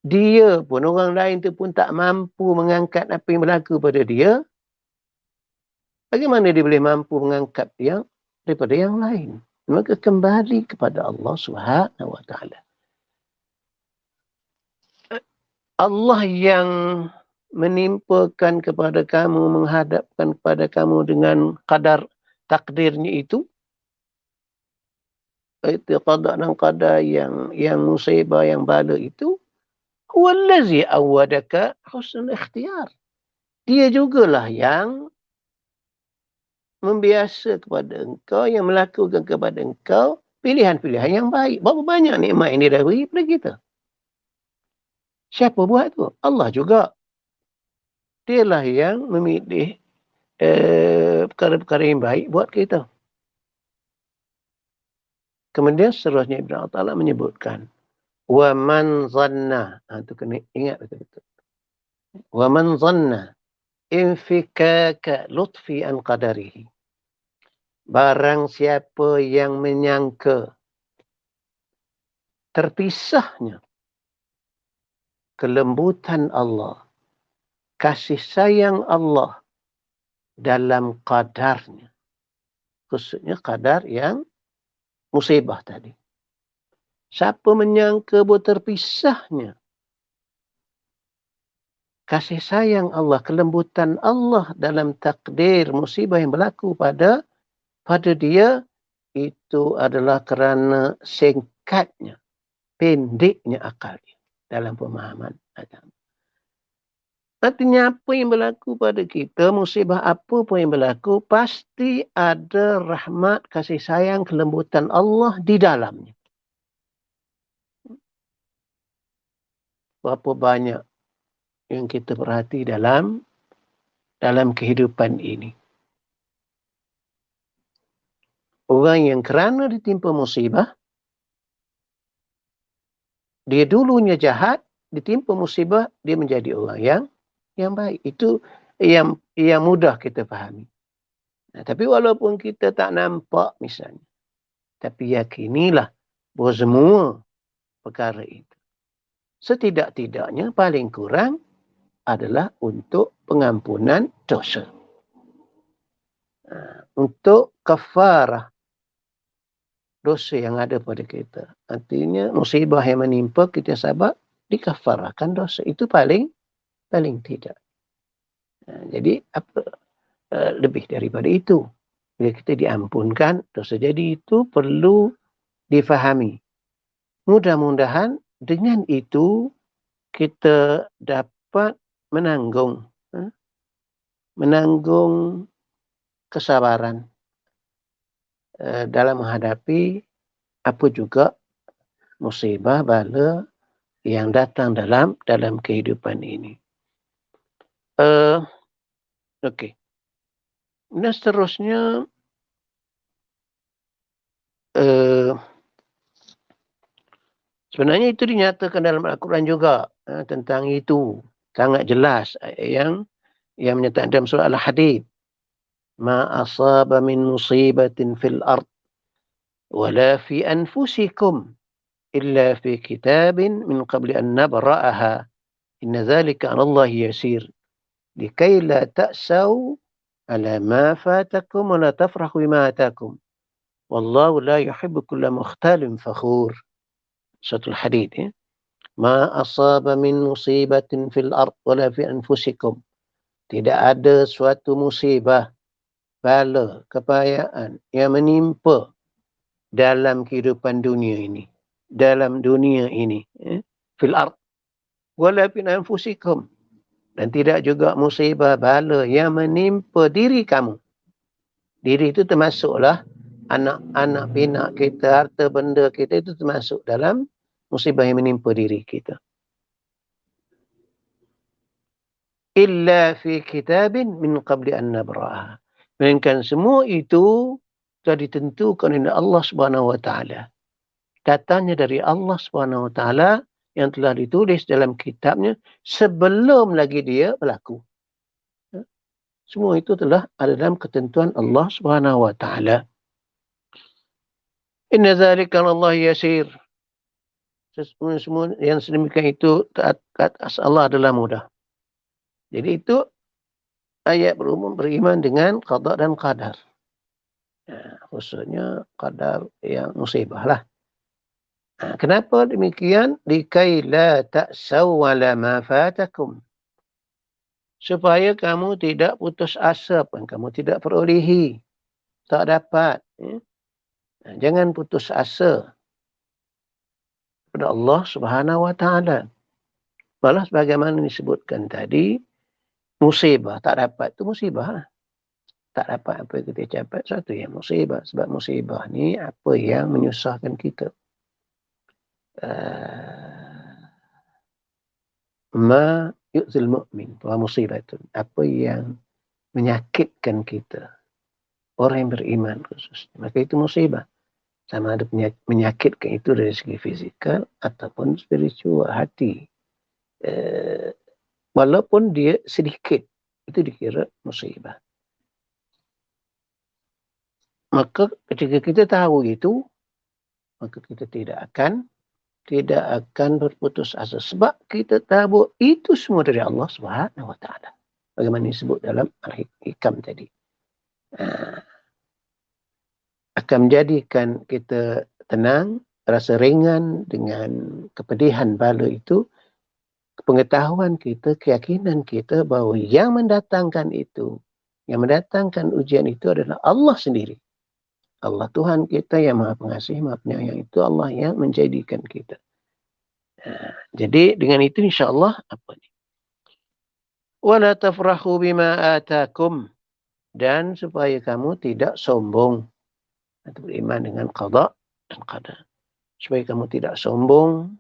Dia pun, orang lain tu pun tak mampu mengangkat apa yang berlaku pada dia. Bagaimana dia boleh mampu mengangkat dia daripada yang lain? Maka kembali kepada Allah Subhanahu wa ta'ala. Allah yang menimpakan kepada kamu, menghadapkan kepada kamu dengan qadar takdirnya itu qada dan qadar yang musibah, yang bala itu, huwallazi awadaka husnul ikhtiyar. Dia jugalah yang membiasa kepada engkau, yang melakukan kepada engkau pilihan-pilihan yang baik. Berapa banyak nikmat yang dia dah beri kepada kita. Siapa buat tu? Allah juga. Dialah yang memilih perkara-perkara yang baik buat kita. Kemudian seterusnya Ibn Attallah menyebutkan, wa man zanna, itu kena ingat betul-betul. Wa man zanna infikaka lutfi an qadarihi. Barang siapa yang menyangka terpisahnya kelembutan Allah, kasih sayang Allah dalam qadarnya, khususnya qadar yang musibah tadi. Siapa menyangka bahawa terpisahnya kasih sayang Allah, kelembutan Allah dalam takdir musibah yang berlaku pada dia, itu adalah kerana singkatnya, pendeknya akal dia dalam pemahaman agama. Artinya apa yang berlaku pada kita, musibah apa pun yang berlaku, pasti ada rahmat, kasih sayang, kelembutan Allah di dalamnya. Berapa banyak yang kita perhati dalam kehidupan ini. Orang yang kerana ditimpa musibah, dia dulunya jahat, ditimpa musibah, dia menjadi orang yang baik. Itu yang mudah kita fahami. Nah, tapi walaupun kita tak nampak misalnya, tapi yakinilah bahawa semua perkara itu setidak-tidaknya paling kurang adalah untuk pengampunan dosa. Untuk kafarah dosa yang ada pada kita. Artinya musibah yang menimpa kita sabar, dikafarahkan dosa. Itu paling tidak. Jadi apa lebih daripada itu. Bila kita diampunkan dosa. Jadi itu perlu difahami. Mudah-mudahan dengan itu kita dapat menanggung kesabaran dalam menghadapi apa juga musibah bala yang datang dalam kehidupan ini. Okey. Dan seterusnya sebenarnya itu dinyatakan dalam Al-Quran juga tentang itu. Sangat jelas yang menyatakan dalam surah Al-Hadid. Ma asaba min musibatin fil ard wala fi anfusikum illa fi kitabin min qabli an nabra'aha. Inna dhalika 'ala Allah yasir. Likai la ta'saw ala ma fatakum wa la tafrahu bima atakum. Wallahu la yuhibbu kulla mukhtalin fakhur. Surah Al-Hadid ya. Ma asaba min musibatin fil ard wala fi anfusikum. Tidak ada suatu musibah, bala, kepayaan yang menimpa dalam kehidupan dunia ini. Dalam dunia ini. Fil ard. Wala fi anfusikum. Dan tidak juga musibah, bala yang menimpa diri kamu. Diri itu termasuklah anak-anak pinak kita, harta benda kita itu termasuk dalam musibah yang menimpa diri kita. Illa fi kitabin min qabli an nabra'aha. Melainkan semua itu telah ditentukan oleh Allah Subhanahu wa taala. Datangnya dari Allah Subhanahu wa taala yang telah ditulis dalam kitabnya sebelum lagi dia berlaku. Semua itu telah ada dalam ketentuan Allah Subhanahu wa taala. Inna dzalika 'ala Allah yasir. Semua yang sedemikian itu atas Allah adalah mudah. Jadi itu ayat berumum beriman dengan qada dan qadar. Khususnya qadar yang musibah lah. Kenapa demikian? Likai la ta'saw ala ma fatakum. Supaya kamu tidak putus asa pun, kamu tidak perolehi, tak dapat. Jangan putus asa kepada Allah Subhanahu wa taala. Malah sebagaimana disebutkan tadi, musibah tak dapat itu musibah lah. Tak dapat apa yang kita capai, satu yang musibah. Sebab musibah ni apa yang menyusahkan kita. Ma yu'zil mu'min wa musibatun. Apa yang menyakitkan kita. Orang yang beriman khususnya. Maka itu musibah. Sama ada menyakitkan itu dari segi fizikal ataupun spiritual, hati. Walaupun dia sedikit, itu dikira musibah. Maka ketika kita tahu itu, maka kita tidak akan berputus asa. Sebab kita tahu itu semua dari Allah Subhanahu wa taala. Bagaimana disebut dalam Al-Hikam tadi. akan menjadikan kita tenang, rasa ringan dengan kepedihan bala itu, pengetahuan kita, keyakinan kita bahawa yang mendatangkan itu, yang mendatangkan ujian itu adalah Allah sendiri. Allah Tuhan kita yang Maha Pengasih, Maha Penyayang, itu Allah yang menjadikan kita. Jadi dengan itu insya-Allah apa ni? Wala tafrahu bima atakum, dan supaya kamu tidak sombong atau beriman dengan qada dan qadar. Supaya kamu tidak sombong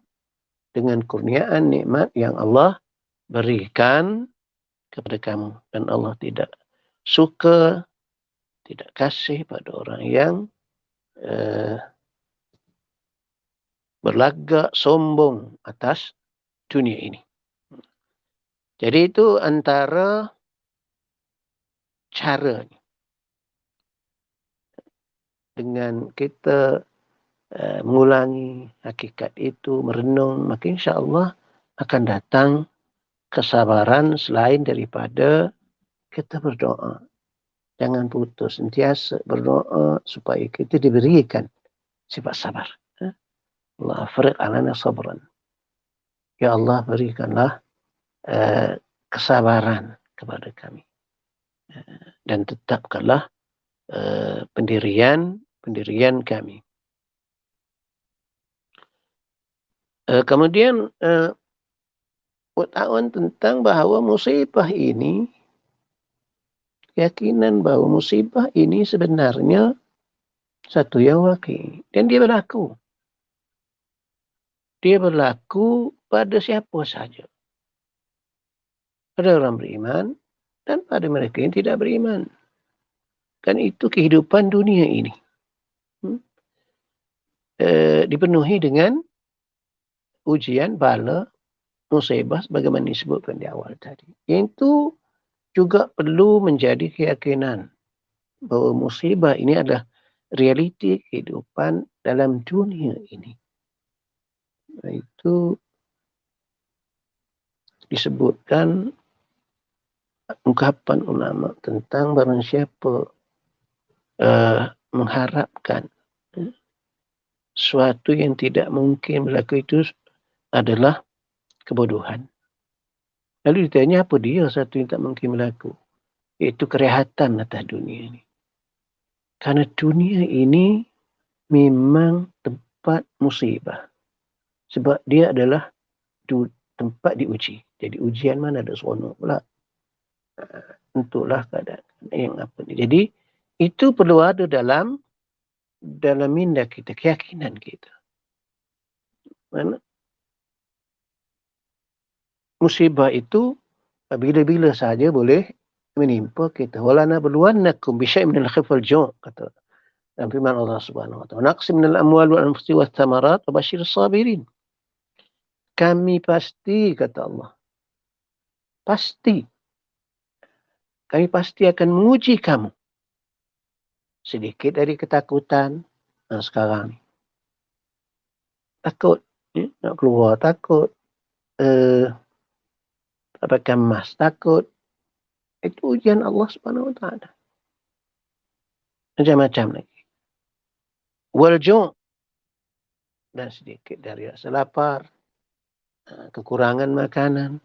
dengan kurniaan nikmat yang Allah berikan kepada kamu, dan Allah tidak suka, tidak kasih pada orang yang berlagak sombong atas dunia ini. Jadi itu antara cara dengan kita mengulangi hakikat itu, merenung, maka insya-Allah akan datang kesabaran selain daripada kita berdoa. Jangan putus, sentiasa berdoa supaya kita diberikan sifat sabar. Allah afriq alana sabran. Ya Allah, berikanlah kesabaran kepada kami. Dan tetapkanlah pendirian kami. Kemudian pengetahuan tentang bahawa musibah ini, keyakinan bahawa musibah ini sebenarnya satu yang waqi, dan dia berlaku. Dia berlaku pada siapa saja. Pada orang beriman dan pada mereka yang tidak beriman. Kan itu kehidupan dunia ini. Dipenuhi dengan ujian, bala, musibah sebagaimana disebutkan di awal tadi. Itu juga perlu menjadi keyakinan bahawa musibah ini adalah realiti kehidupan dalam dunia ini. Itu disebutkan ungkapan ulama tentang barang siapa mengharapkan sesuatu yang tidak mungkin berlaku, itu adalah kebodohan. Lalu ditanya apa dia satu yang tak mungkin berlaku? Iaitu kerehatan atas dunia ini. Karena dunia ini memang tempat musibah. Sebab dia adalah tempat diuji. Jadi ujian mana ada seronok pula. Tentulah keadaan yang apa ni. Jadi itu perlu ada dalam minda kita, keyakinan kita. Mana musibah itu bila-bila saja boleh menimpa kita. Wala nabluwannakum bi syai'in minal khawfi wal ju', kata dalam firman Allah Subhanahu wa taala. Naqsim minal amwal wal anfusi wath thamarat wa basyiris sabirin. Kami pasti, kata Allah, pasti kami pasti akan menguji kamu. Sedikit dari ketakutan sekarang ni. Takut nak keluar, takut pakai emas, takut. Itu ujian Allah Subhanahu wa taala. Macam-macam lagi. Wal ju', dan sedikit dari rasa lapar, kekurangan makanan.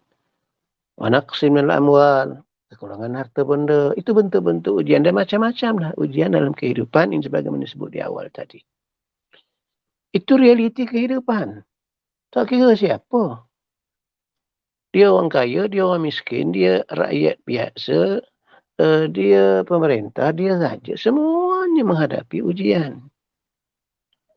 Wa naqsim minal amwal, kekurangan harta benda. Itu bentuk-bentuk ujian, dan macam-macam lah ujian dalam kehidupan yang sebagaimana disebut di awal tadi. Itu realiti kehidupan. Tak kira siapa. Dia orang kaya, dia orang miskin, dia rakyat biasa, dia pemerintah, dia raja. Semuanya menghadapi ujian.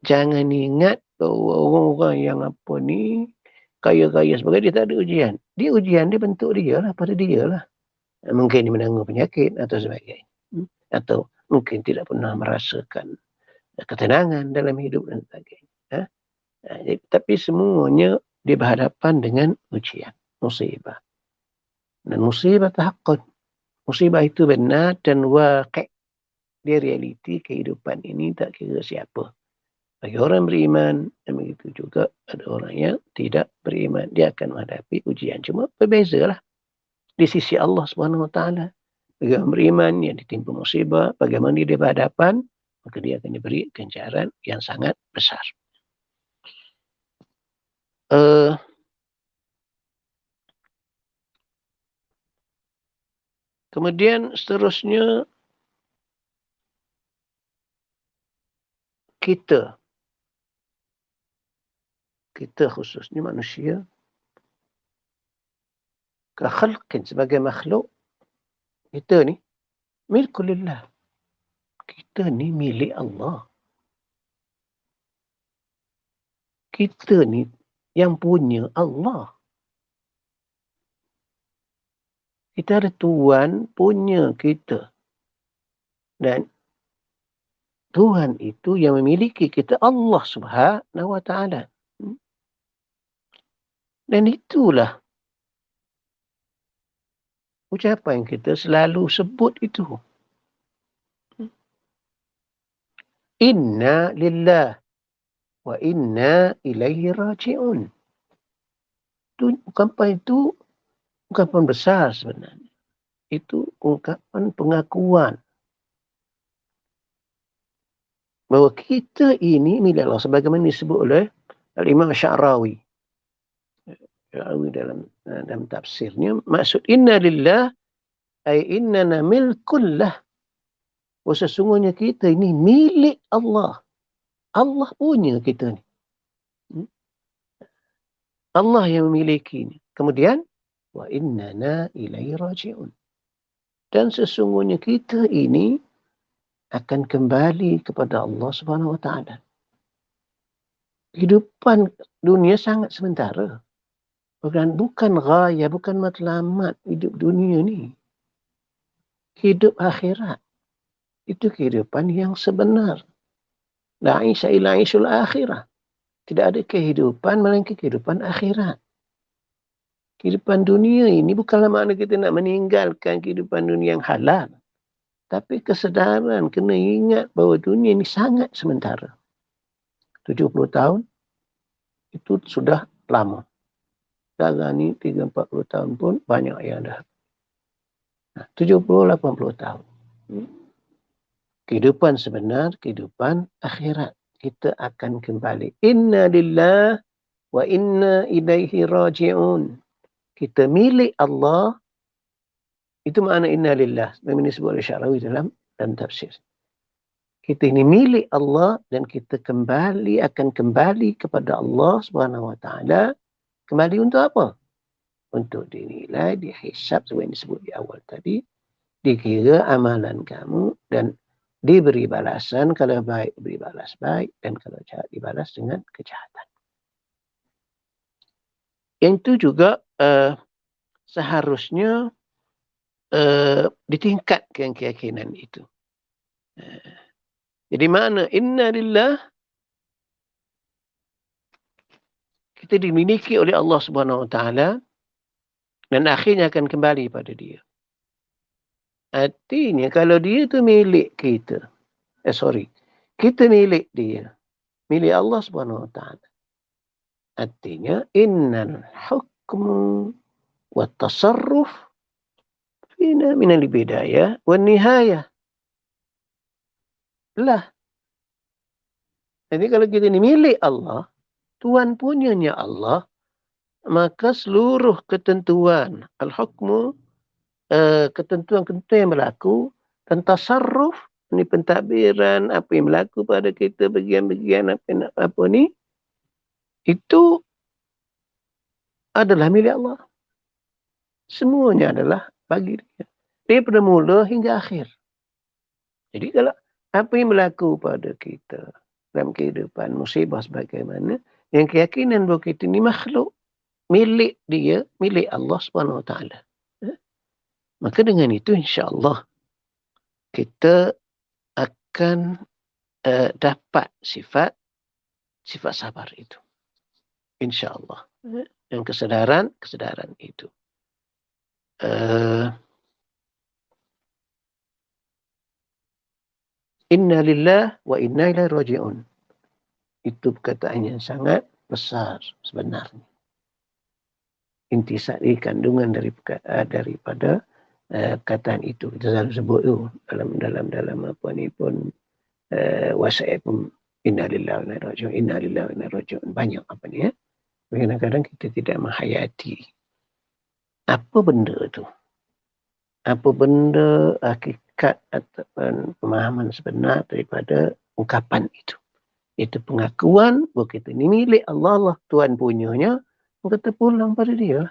Jangan ingat bahawa orang-orang yang apa ni, kaya-kaya sebagainya, dia tak ada ujian. Dia ujian, dia bentuk dia lah, pada dia lah. Mungkin dia menanggung penyakit atau sebagainya. Atau mungkin tidak pernah merasakan ketenangan dalam hidup dan sebagainya. Tapi semuanya dia berhadapan dengan ujian, musibah. Dan musibah tahaqqud. Musibah itu benar dan waqi'. Dia realiti kehidupan ini, tak kira siapa. Bagi orang beriman, dan begitu juga ada orang yang tidak beriman. Dia akan menghadapi ujian. Cuma berbezalah di sisi Allah Subhanahu wa taala. Bagi orang beriman yang ditimpa musibah, bagaimana dia berhadapan maka dia akan diberi ganjaran yang sangat besar. Kemudian seterusnya kita khususnya manusia, khalqin sebagai makhluk, kita ni milkulillah. Kita ni milik Allah. Kita ni yang punya Allah. Kita ada Tuhan punya kita. Dan Tuhan itu yang memiliki kita, Allah Subhanahu wa ta'ala. Dan itulah ucapan kita selalu sebut itu. Inna lillah wa inna ilaihi raji'un. Itu ungkapan besar sebenarnya. Itu ungkapan pengakuan bahawa kita ini milik Allah, sebagaimana disebut oleh Al-Imam Sya'rawi dalam tafsirnya. Maksud inna lillah ay innana milkullah, bahawa sesungguhnya kita ini milik Allah. Allah punya kita ni. Allah yang memilikinya. Kemudian wa innana ilaihi raji'un. Dan sesungguhnya kita ini akan kembali kepada Allah Subhanahu wa ta'ala. Kehidupan dunia sangat sementara. Bukan ghaya, bukan matlamat hidup dunia ni. Hidup akhirat. Itu kehidupan yang sebenar. La isya illa isyul akhirah. Tidak ada kehidupan melainkan kehidupan akhirat. Kehidupan dunia ini bukanlah makna kita nak meninggalkan kehidupan dunia yang halal. Tapi kesedaran, kena ingat bahawa dunia ini sangat sementara. 70 tahun, itu sudah lama. Sekarang ni 30-40 tahun pun banyak yang dah. 70-80 tahun. Kehidupan sebenar, kehidupan akhirat. Kita akan kembali. Inna lillah wa inna ilaihi raji'un. Kita milik Allah. Itu makna inna lillah. Memang disebut oleh Sya'rawi dalam tafsir. Kita ini milik Allah dan kita akan kembali kepada Allah Subhanahu wa ta'ala. Kembali untuk apa? Untuk dinilai, dihisab seperti yang disebut di awal tadi. Dikira amalan kamu dan diberi balasan. Kalau baik, diberi balas baik. Dan kalau jahat, dibalas dengan kejahatan. Yang itu juga seharusnya ditingkatkan keyakinan itu. Jadi mana inna lillah, kita dimiliki oleh Allah Subhanahu wa ta'ala dan akhirnya akan kembali pada dia. Artinya kalau dia itu milik kita, kita milik dia, milik Allah Subhanahu wa ta'ala. Artinya innal hukmu wa tasarruf fina minal bidayah wa nihayah. Lah. Jadi kalau kita ini milik Allah, Tuhan punyanya Allah, maka seluruh ketentuan al-hukmu, ketentuan-ketentuan yang berlaku, dan tasarruf, ini pentadbiran, apa yang berlaku pada kita, bagian-bagian apa ni, itu adalah milik Allah. Semuanya adalah bagi dia. Daripada mula hingga akhir. Jadi kalau apa yang berlaku pada kita dalam kehidupan musibah sebagaimana, yang keyakinan bahawa kita ini makhluk milik dia, milik Allah Subhanahu wa ta'ala. Maka dengan itu insya-Allah kita akan dapat sifat sabar itu. Insya-Allah. Dan kesedaran itu. Inna lillah wa inna ilaihi raji'un. Itu perkataan yang sangat besar sebenarnya. Intisari kandungan daripada perkataan itu. Kita selalu sebut tu dalam apa ni pun WhatsApp pun inna lillahi wa inna ilaihi raji'un, inna lillahi wa inna ilaihi raji'un. Banyak apa ni ya. Kadang-kadang kita tidak menghayati apa benda tu. Apa benda hakikat ataupun pemahaman sebenar daripada ungkapan itu. Itu pengakuan bahawa kita ni milik Allah lah, Tuhan punyanya, kita pulang pada dia.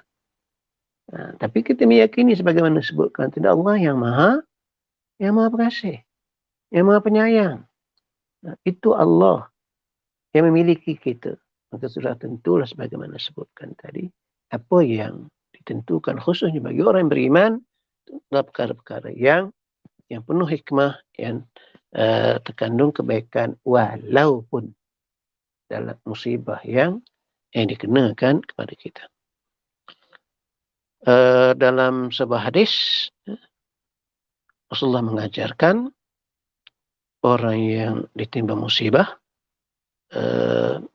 Tapi kita meyakini sebagaimana sebutkan tidak Allah yang maha pengasih, yang maha penyayang. Itu Allah yang memiliki kita. Maka sudah tentulah sebagaimana sebutkan tadi, apa yang ditentukan khususnya bagi orang yang beriman adalah perkara-perkara yang penuh hikmah, yang terkandung kebaikan walaupun dalam musibah yang dikenakan kepada kita. Dalam sebuah hadis Rasulullah mengajarkan orang yang ditimpa musibah,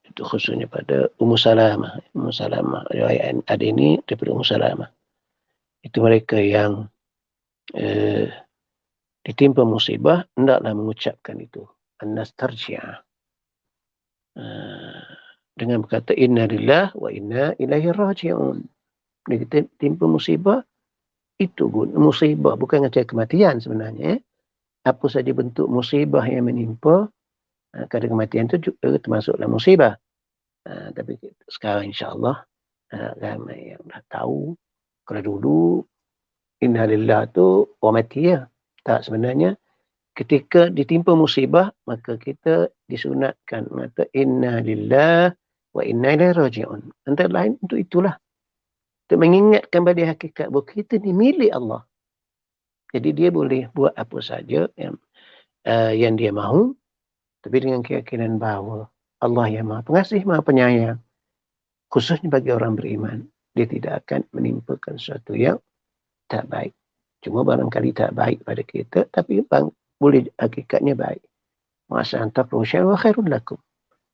itu khususnya pada Ummu Salamah. Ummu Salamah, riwayat ada ini daripada Ummu Salamah. Itu mereka yang ditimpa musibah, hendaklah mengucapkan itu. An-nas tarji'ah. Dengan berkata, inna lillahi wa inna ilaihi raji'un. Bila kita timpa musibah, itu musibah. Bukan kata kematian sebenarnya. Apa saja bentuk musibah yang menimpa, kadang kematian itu juga termasuklah musibah. Tapi sekarang insyaAllah, ramai yang dah tahu. Kalau dulu, inna lillahi tu orang mati ya. Tak, sebenarnya ketika ditimpa musibah, maka kita disunatkan mengata inna lillahi wa inna ilaihi raji'un. Antara lain untuk itulah. Untuk mengingatkan pada hakikat bahawa kita ni milik Allah. Jadi dia boleh buat apa saja yang dia mahu, tapi dengan keyakinan bahawa Allah yang maha pengasih, maha penyayang. Khususnya bagi orang beriman, dia tidak akan menimpakan sesuatu yang tak baik. Cuma barangkali tak baik pada kita, tapi boleh hakikatnya baik. Masa antakru syai'un wa khairul lakum.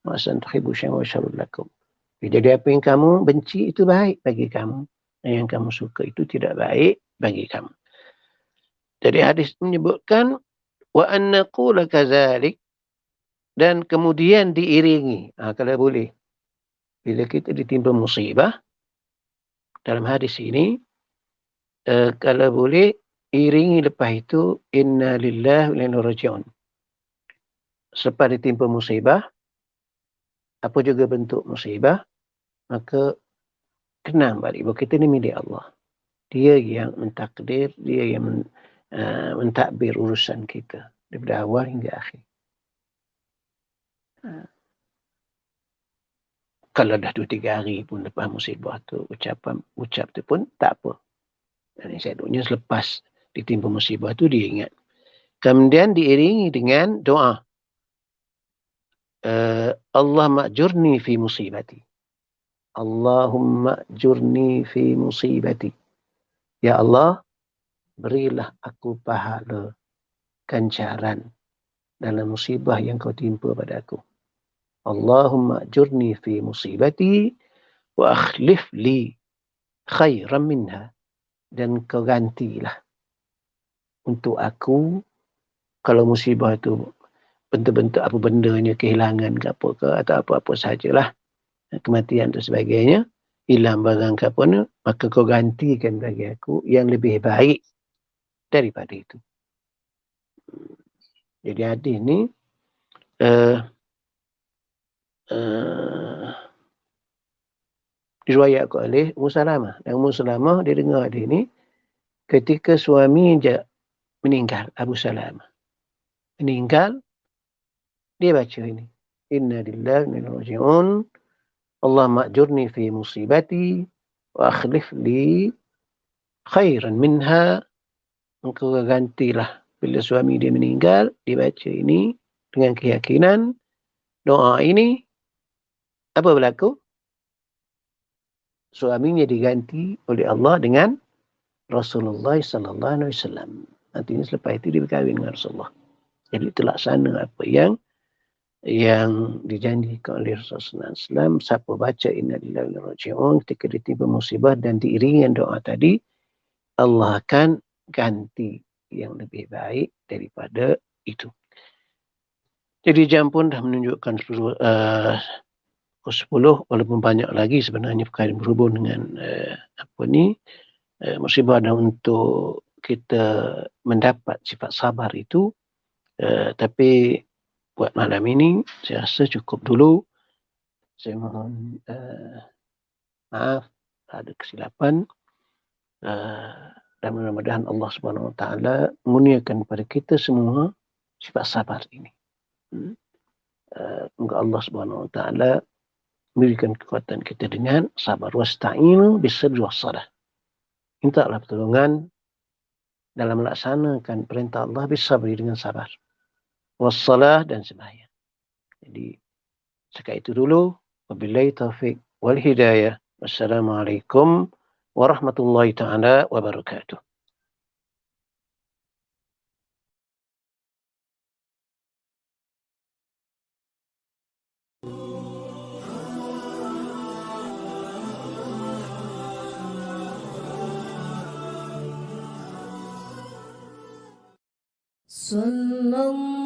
Masa antakhibu syai'un wa syarrul lakum. Jadi apa yang kamu benci itu baik bagi kamu. Dan yang kamu suka itu tidak baik bagi kamu. Jadi hadis menyebutkan wa an naqula kadzalik, dan kemudian diiringi. Kalau boleh. Bila kita ditimpa musibah, dalam hadis ini, kalau boleh, iringi lepas itu, inna lillahi wa inna ilaihi raji'un. Selepas ditimpa musibah, apa juga bentuk musibah, maka kenang balik bahawa kita ni milik Allah. Dia yang mentakdir, dia yang mentadbir urusan kita daripada awal hingga akhir. Kalau dah 2-3 hari pun lepas musibah tu, ucap tu pun tak apa. Dan syaratnya selepas ditimpa musibah tu dia ingat. Kemudian diiringi dengan doa. Allahumma ajurni fi musibati. Allahumma ajurni fi musibati. Ya Allah, berilah aku pahala ganjaran dalam musibah yang kau timpa pada aku. Allahumma ajurni fi musibati wa akhlif li khairan minha. Dan kau gantilah untuk aku, kalau musibah itu bentuk-bentuk apa bendanya, kehilangan ke apa ke, atau apa-apa sajalah, kematian dan sebagainya, hilang barang ke apa, maka kau gantikan bagi aku yang lebih baik daripada itu. Jadi hadis ni diriwayatkan oleh Ummu Salamah. Dan Ummu Salamah dia dengar hadis ni ketika suami dia meninggal, Abu Salamah meninggal, dia baca ini, inna lillahi wa inna ilaihi raji'un, Allahumma ajurni fi musibati wa akhlif li khairan minha. Engkau gantilah. Bila suami dia meninggal, dia baca ini dengan keyakinan doa ini, apa berlaku? Suaminya diganti oleh Allah dengan Rasulullah sallallahu alaihi wasallam. Nantinya selepas itu dia berkahwin dengan Rasulullah. Jadi terlaksana apa yang dijanjikan oleh Rasulullah SAW. Siapa baca inna lillahi wa inna ilaihi raji'un ketika ditimpa musibah dan diiringi doa tadi, Allah akan ganti yang lebih baik daripada itu. Jadi jam pun dah menunjukkan 10 walaupun banyak lagi sebenarnya perkara yang berhubung dengan musibah, dan untuk kita mendapat sifat sabar itu. Tapi buat malam ini saya rasa cukup dulu. Saya mohon maaf ada kesilapan, dan mudah-mudahan Allah Subhanahu Wa Taala mengurniakan kepada kita semua sifat sabar ini. Semoga Allah Subhanahu Wa Taala memberikan kekuatan kita dengan sabar. Wasta'inu bis-sabri was-salah. Mintalah pertolongan dalam melaksanakan perintah Allah bis-sabri, dengan sabar. Was-salah, dan sembahyang. Jadi sekian itu dulu. Wabillahi taufiq wal hidayah. Wassalamualaikum warahmatullahi taala wabarakatuh. Sallallahu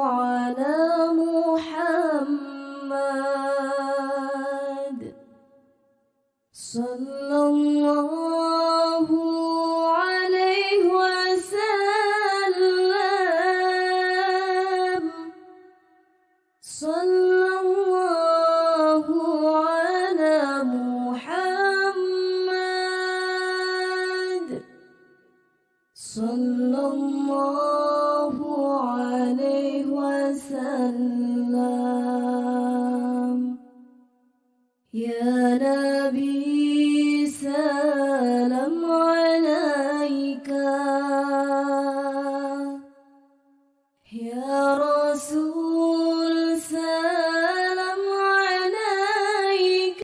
ala Muhammad. Sallallahu alaihi wasallam. Sallallahu ala Muhammad. Sallallahu alaihi wasallam. Ya